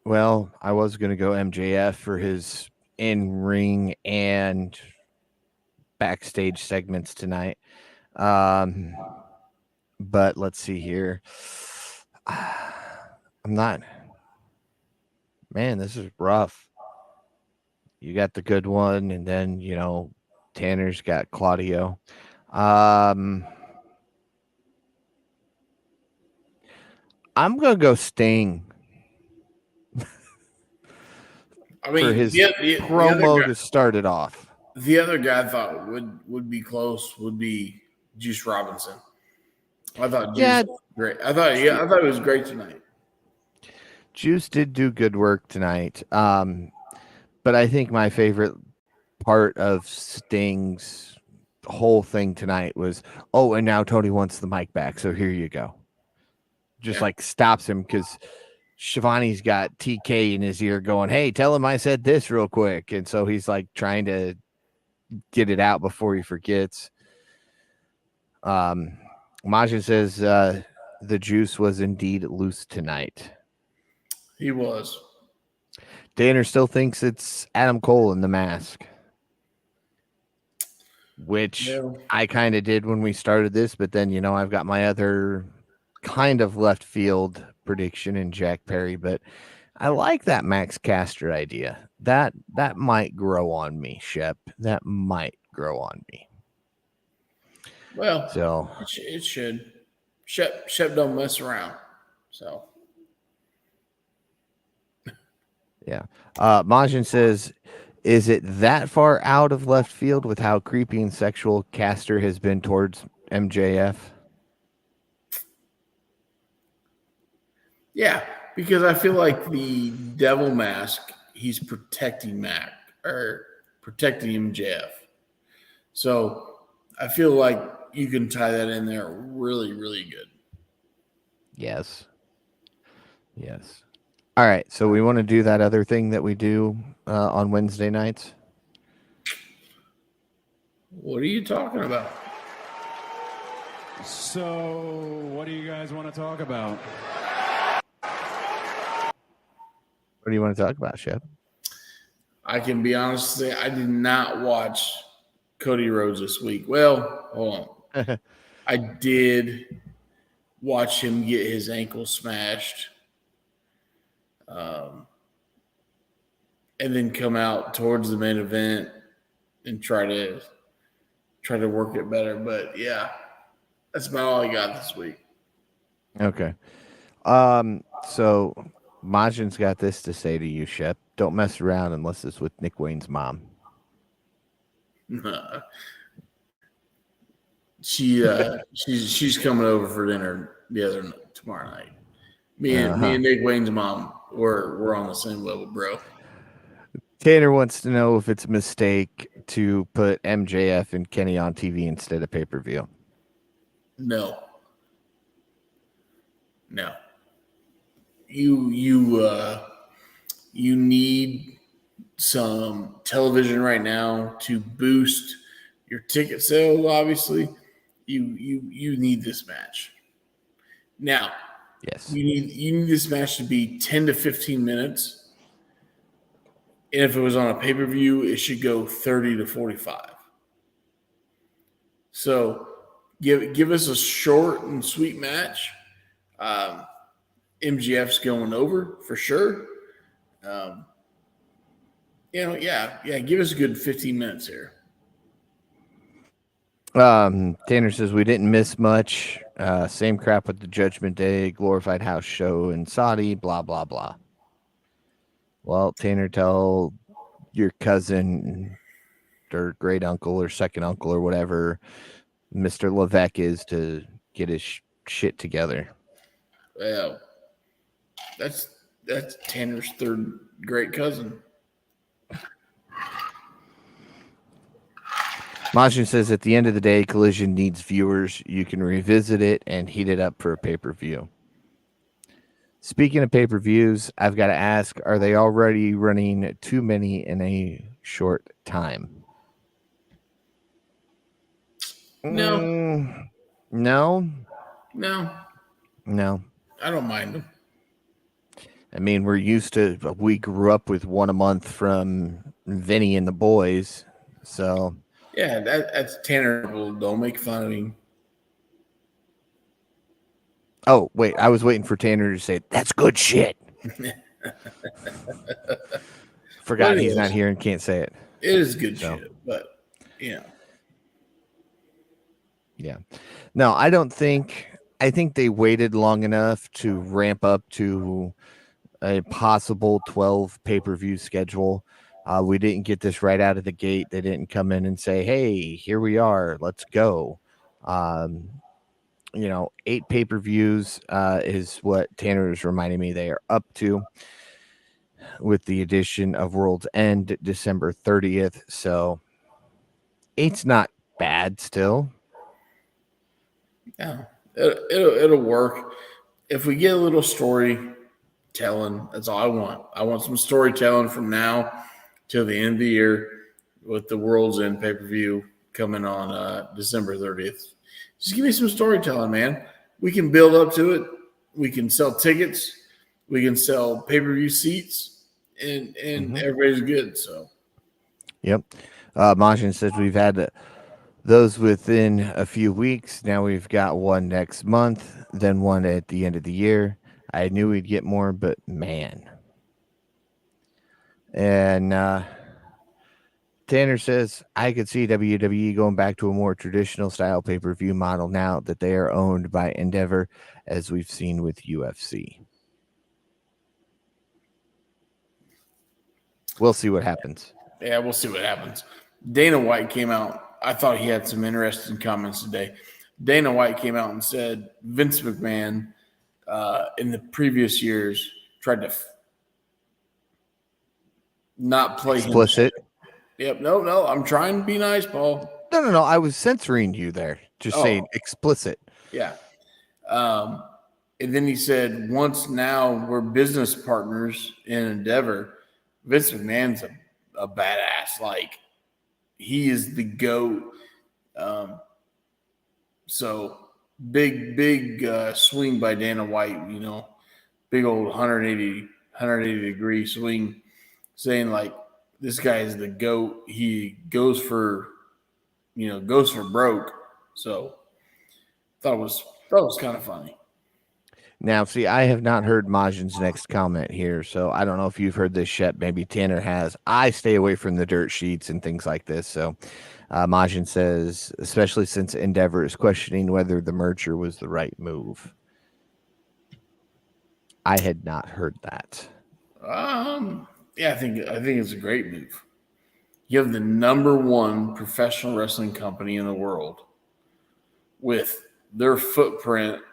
Well, I was going to go MJF for his in-ring and backstage segments tonight. But let's see here. I'm not. Man, this is rough. You got the good one, and then Tanner's got Claudio. I'm gonna go Sting I for mean, his the other promo guy, to start it off. the other guy I thought would be close would be Juice Robinson. I thought Juice Yeah, was great. I thought it was great tonight. Juice did do good work tonight. But I think my favorite part of Sting's whole thing tonight was, oh, and now Tony wants the mic back, so here you go. Just like stops him because Shivani's got TK in his ear going, hey, tell him I said this real quick. And so he's like trying to get it out before he forgets. Majin says the Juice was indeed loose tonight. He was. Danner still thinks it's Adam Cole in the mask, which I kind of did when we started this, but then, I've got my other kind of left field prediction in Jack Perry, but I like that Max Caster idea. That might grow on me, Shep. That might grow on me. Well, So it should. Shep don't mess around. So yeah. Majin says, is it that far out of left field with how creepy and sexual Caster has been towards MJF? yeah, because I feel like the devil mask, he's protecting Mac or protecting MJF. So I feel like you can tie that in there really, really good. Yes. Yes. All right. So we want to do that other thing that we do on Wednesday nights. What are you talking about? So, what do you guys want to talk about? What do you want to talk about, Shep? I can be honest and say I did not watch Cody Rhodes this week. Well, hold on. I did watch him get his ankle smashed. And then come out towards the main event and try to work it better. But yeah, that's about all I got this week. Okay. So Majin's got this to say to you, Shep. Don't mess around unless it's with Nick Wayne's mom. She's coming over for dinner tomorrow night. Me and Nick Wayne's mom we're on the same level, bro. Tanner wants to know if it's a mistake to put MJF and Kenny on TV instead of pay-per-view. No. You need some television right now to boost your ticket sales. Obviously, you need this match. Now, yes, you need this match to be 10 to 15 minutes. And if it was on a pay-per-view, it should go 30 to 45. So give us a short and sweet match. MGF's going over for sure. Give us a good 15 minutes here. Tanner says we didn't miss much. Same crap with the Judgment Day, glorified house show in Saudi, blah, blah, blah. Well, Tanner, tell your cousin or great uncle or second uncle or whatever Mr. Levesque is to get his shit together. Well, that's Tanner's third great cousin. Majin says at the end of the day, Collision needs viewers. You can revisit it and heat it up for a pay-per-view. Speaking of pay-per-views, I've got to ask, are they already running too many in a short time? No. No. I don't mind them. I mean, we grew up with one a month from Vinny and the boys. So, Yeah, that's Tanner. Don't make fun of him. oh, wait, I was waiting for Tanner to say, that's good shit. Forgot Well, it he's not is. here and can't say it. It is good So. shit, but yeah. Yeah. No, I think they waited long enough to ramp up to a possible 12 pay-per-view schedule. We didn't get this right out of the gate. They didn't come in and say, "Hey, here we are. Let's go." 8 pay-per-views is what Tanner is reminding me they are up to with the addition of World's End December 30th. So 8's not bad still. Yeah, it'll work if we get a little storytelling. That's all I want. I want some storytelling from now till the end of the year with the World's End pay-per-view coming on December 30th. Just give me some storytelling, man. We can build up to it. We can sell tickets. We can sell pay-per-view seats, and everybody's good. So, Yep. Majin says we've had those within a few weeks. Now we've got one next month, then one at the end of the year. I knew we'd get more, but man. And Tanner says, I could see WWE going back to a more traditional style pay per view model now that they are owned by Endeavor, as we've seen with UFC. We'll see what happens. yeah, we'll see what happens. Dana White came out. I thought he had some interesting comments today. Dana White came out and said Vince McMahon in the previous years tried to not play Explicit. himself. Yep. No. I'm trying to be nice, Paul. No. I was censoring you there. Just saying explicit. Yeah. And then he said, once now we're business partners in Endeavor, Vince McMahon's a badass. Like, he is the GOAT. So big swing by Dana White, big old 180 degree swing, saying like, this guy is the GOAT. He goes for broke. So thought it was kind of funny. Now, see, I have not heard Majin's next comment here, so I don't know if you've heard this, Shep. Maybe Tanner has. I stay away from the dirt sheets and things like this. So Majin says, especially since Endeavor is questioning whether the merger was the right move. I had not heard that. Yeah, I think it's a great move. You have the number one professional wrestling company in the world with their footprint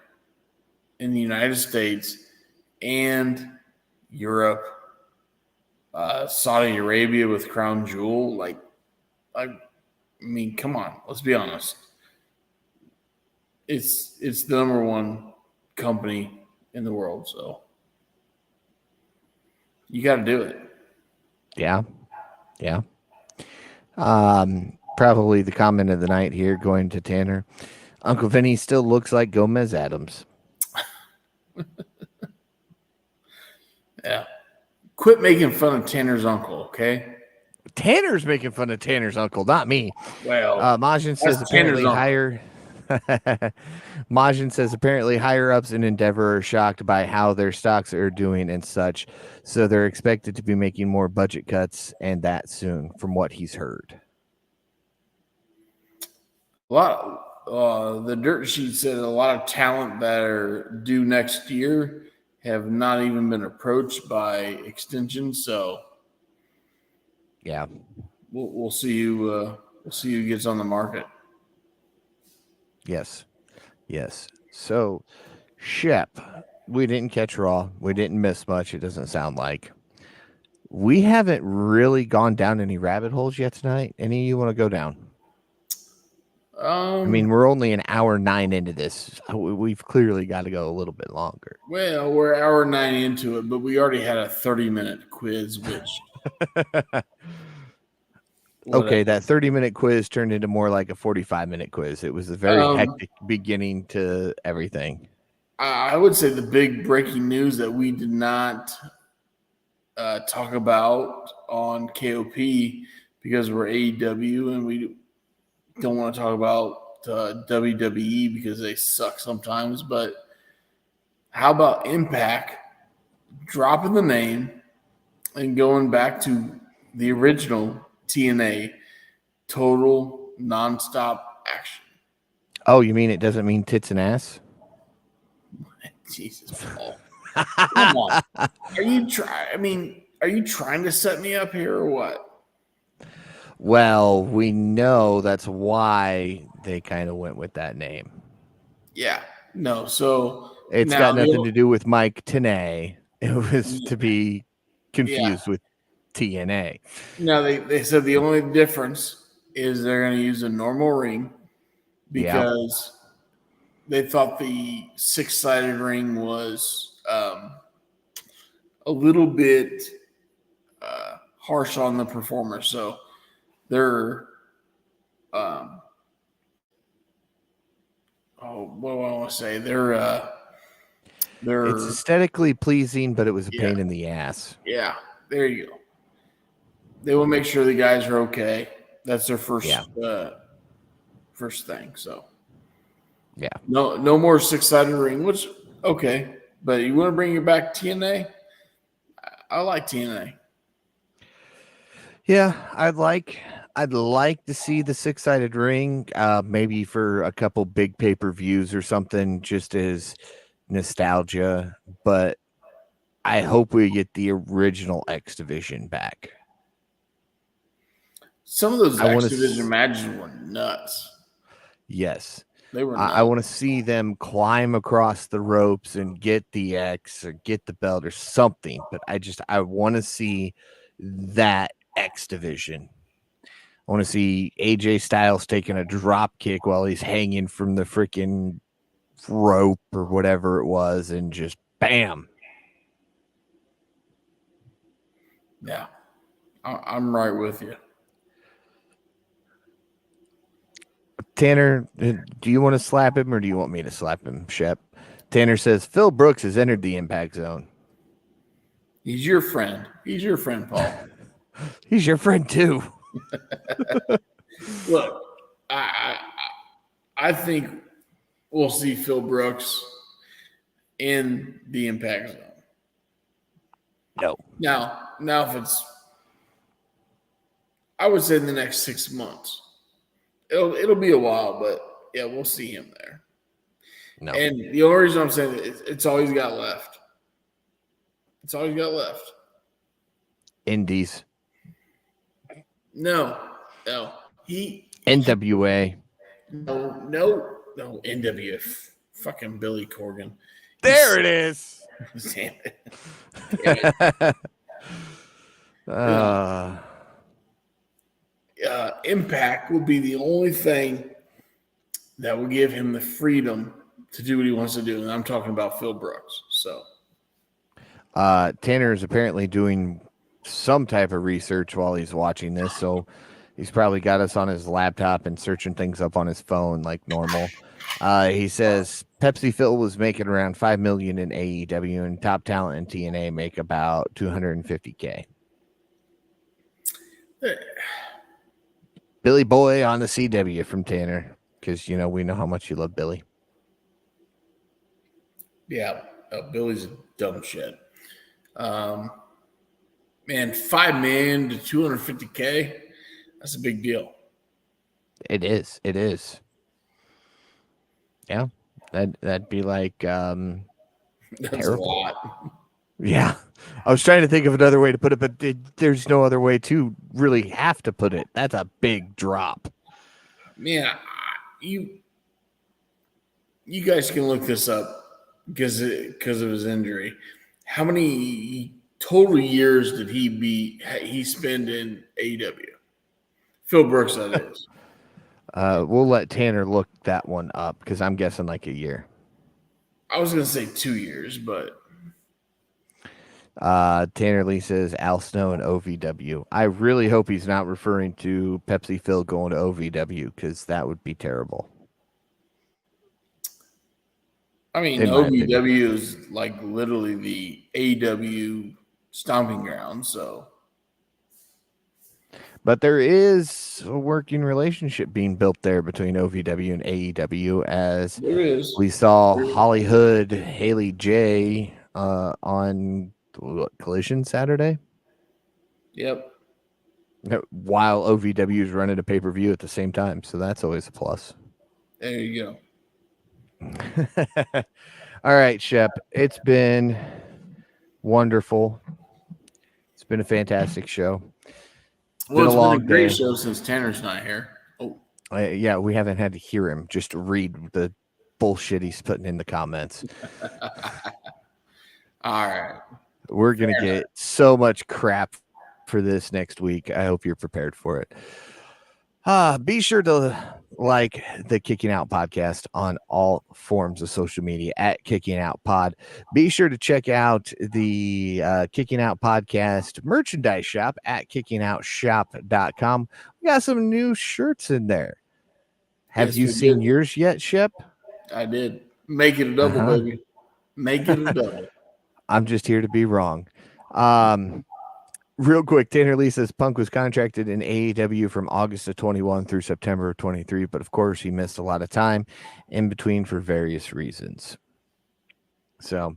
in the United States and Europe, Saudi Arabia with Crown Jewel. I mean, come on, let's be honest. It's the number one company in the world, so you got to do it. Yeah. Probably the comment of the night here, going to Tanner. Uncle Vinny still looks like Gomez Adams. Yeah. Quit making fun of Tanner's uncle, okay? Tanner's making fun of Tanner's uncle, not me. Well, Majin says apparently Majin says apparently higher ups in Endeavor are shocked by how their stocks are doing and such, so they're expected to be making more budget cuts and that soon, from what he's heard. The dirt sheet said a lot of talent that are due next year have not even been approached by extension. So, yeah, we'll see who gets on the market. Yes. So, Shep, we didn't catch Raw. We didn't miss much. It doesn't sound like. We haven't really gone down any rabbit holes yet tonight. Any of you want to go down? I mean, we're only an hour 9 into this. We've clearly got to go a little bit longer. Well, we're hour 9 into it, but we already had a 30-minute quiz, which. Okay, that 30-minute quiz turned into more like a 45-minute quiz. It was a very hectic beginning to everything. I would say the big breaking news that we did not talk about on KOP because we're AEW and we don't want to talk about WWE because they suck sometimes. But how about Impact dropping the name and going back to the original TNA, total nonstop action? Oh, you mean it doesn't mean tits and ass? Jesus, Paul. Come on. Are you trying to set me up here or what? Well, we know that's why they kind of went with that name. Yeah. No, so It's got nothing to do with Mike Tenay. It was to be confused with TNA. No, they said the only difference is they're going to use a normal ring because they thought the 6-sided ring was a little bit harsh on the performer. So they're what do I want to say? It's aesthetically pleasing, but it was a pain in the ass. Yeah, there you go. They will make sure the guys are okay. That's their first thing. So yeah, no more 6-sided ring. Which okay, but you want to bring it back TNA? I like TNA. Yeah, I'd like to see the 6-sided ring, maybe for a couple big pay-per-views or something, just as nostalgia. But I hope we get the original X Division back. Some of those X Division matches were nuts. Yes. They were nuts. I want to see them climb across the ropes and get the X or get the belt or something. But I want to see that X Division. I want to see AJ Styles taking a drop kick while he's hanging from the freaking rope or whatever it was and just bam. Yeah, I'm right with you. Tanner, do you want to slap him or do you want me to slap him, Shep? Tanner says Phil Brooks has entered the Impact Zone. He's your friend. He's your friend, Paul. He's your friend too. Look, I think we'll see Phil Brooks in the Impact Zone. No. Now if it's, I would say in the next 6 months. It'll be a while, but yeah, we'll see him there. No. And the only reason I'm saying it's all he's got left. It's all he's got left. Indies. No. NWA. No, NWF. Fucking Billy Corgan. There it is. Damn it. Impact will be the only thing that will give him the freedom to do what he wants to do. And I'm talking about Phil Brooks. So Tanner is apparently doing some type of research while he's watching this. So he's probably got us on his laptop and searching things up on his phone like normal. He says Pepsi Phil was making around $5 million in AEW and top talent in TNA make about $250K. Billy Boy on the CW from Tanner, because we know how much you love Billy. Yeah, Billy's a dumb shit. Man, $5 million to $250K, that's a big deal. It is. Yeah, that'd be like that's terrible. A lot. Yeah, I was trying to think of another way to put it, but there's no other way to really have to put it. That's a big drop. Man, you guys can look this up because of his injury. How many total years did he spend in AEW? Phil Brooks, that is. We'll let Tanner look that one up because I'm guessing like a year. I was going to say 2 years, but Tanner Lee says Al Snow and OVW. I really hope he's not referring to Pepsi Phil going to OVW because that would be terrible. I mean, OVW is like literally the AEW stomping ground. So, but there is a working relationship being built there between OVW and AEW, as there is. we saw Holly Hood, Haley J on Collision Saturday. Yep. While OVW is running a pay-per-view at the same time, so that's always a plus. There you go. All right, Shep. It's been wonderful. It's been a fantastic show. Well, it's been a great show since Tanner's not here. Oh, yeah, we haven't had to hear him just read the bullshit he's putting in the comments. All right. We're going to get so much crap for this next week. I hope you're prepared for it. Be sure to like the Kicking Out podcast on all forms of social media at Kicking Out Pod. Be sure to check out the Kicking Out podcast merchandise shop at kickingOutshop.com. We got some new shirts in there. Have you seen yours yet, Shep? I did. Make it a double, baby. Make it a double. I'm just here to be wrong. Real quick, Tanner Lee says Punk was contracted in AEW from August of 21 through September of 23, but of course he missed a lot of time in between for various reasons. So,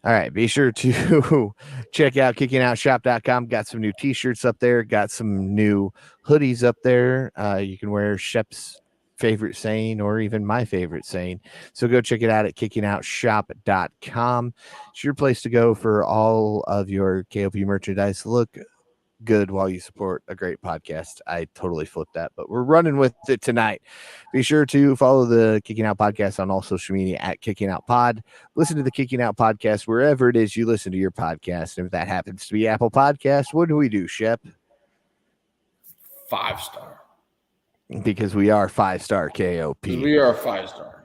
all right, be sure to check out kickingOutshop.com. Got some new t-shirts up there, got some new hoodies up there. You can wear Shep's favorite saying or even my favorite saying. So go check it out at kickingOutshop.com. It's your place to go for all of your KOP merchandise. Look good while you support a great podcast. I totally flipped that, but we're running with it tonight. Be sure to follow the Kicking Out podcast on all social media at Kicking Out Pod. Listen to the Kicking Out podcast wherever it is you listen to your podcast. And if that happens to be Apple Podcast, what do we do, Shep? 5-star. Because we are 5-star KOP. We are 5-star.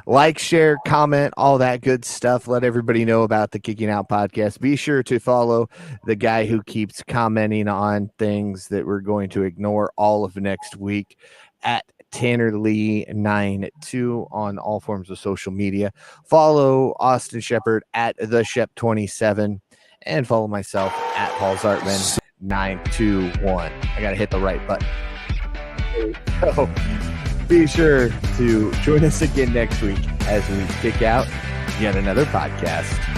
Like, share, comment, all that good stuff. Let everybody know about the Kicking Out podcast. Be sure to follow the guy who keeps commenting on things that we're going to ignore all of next week at Tanner Lee 92 on all forms of social media. Follow Austin Shepard at the Shep 27 and follow myself at Paul Zartman 921. I gotta hit the right button. So be sure to join us again next week as we kick out yet another podcast.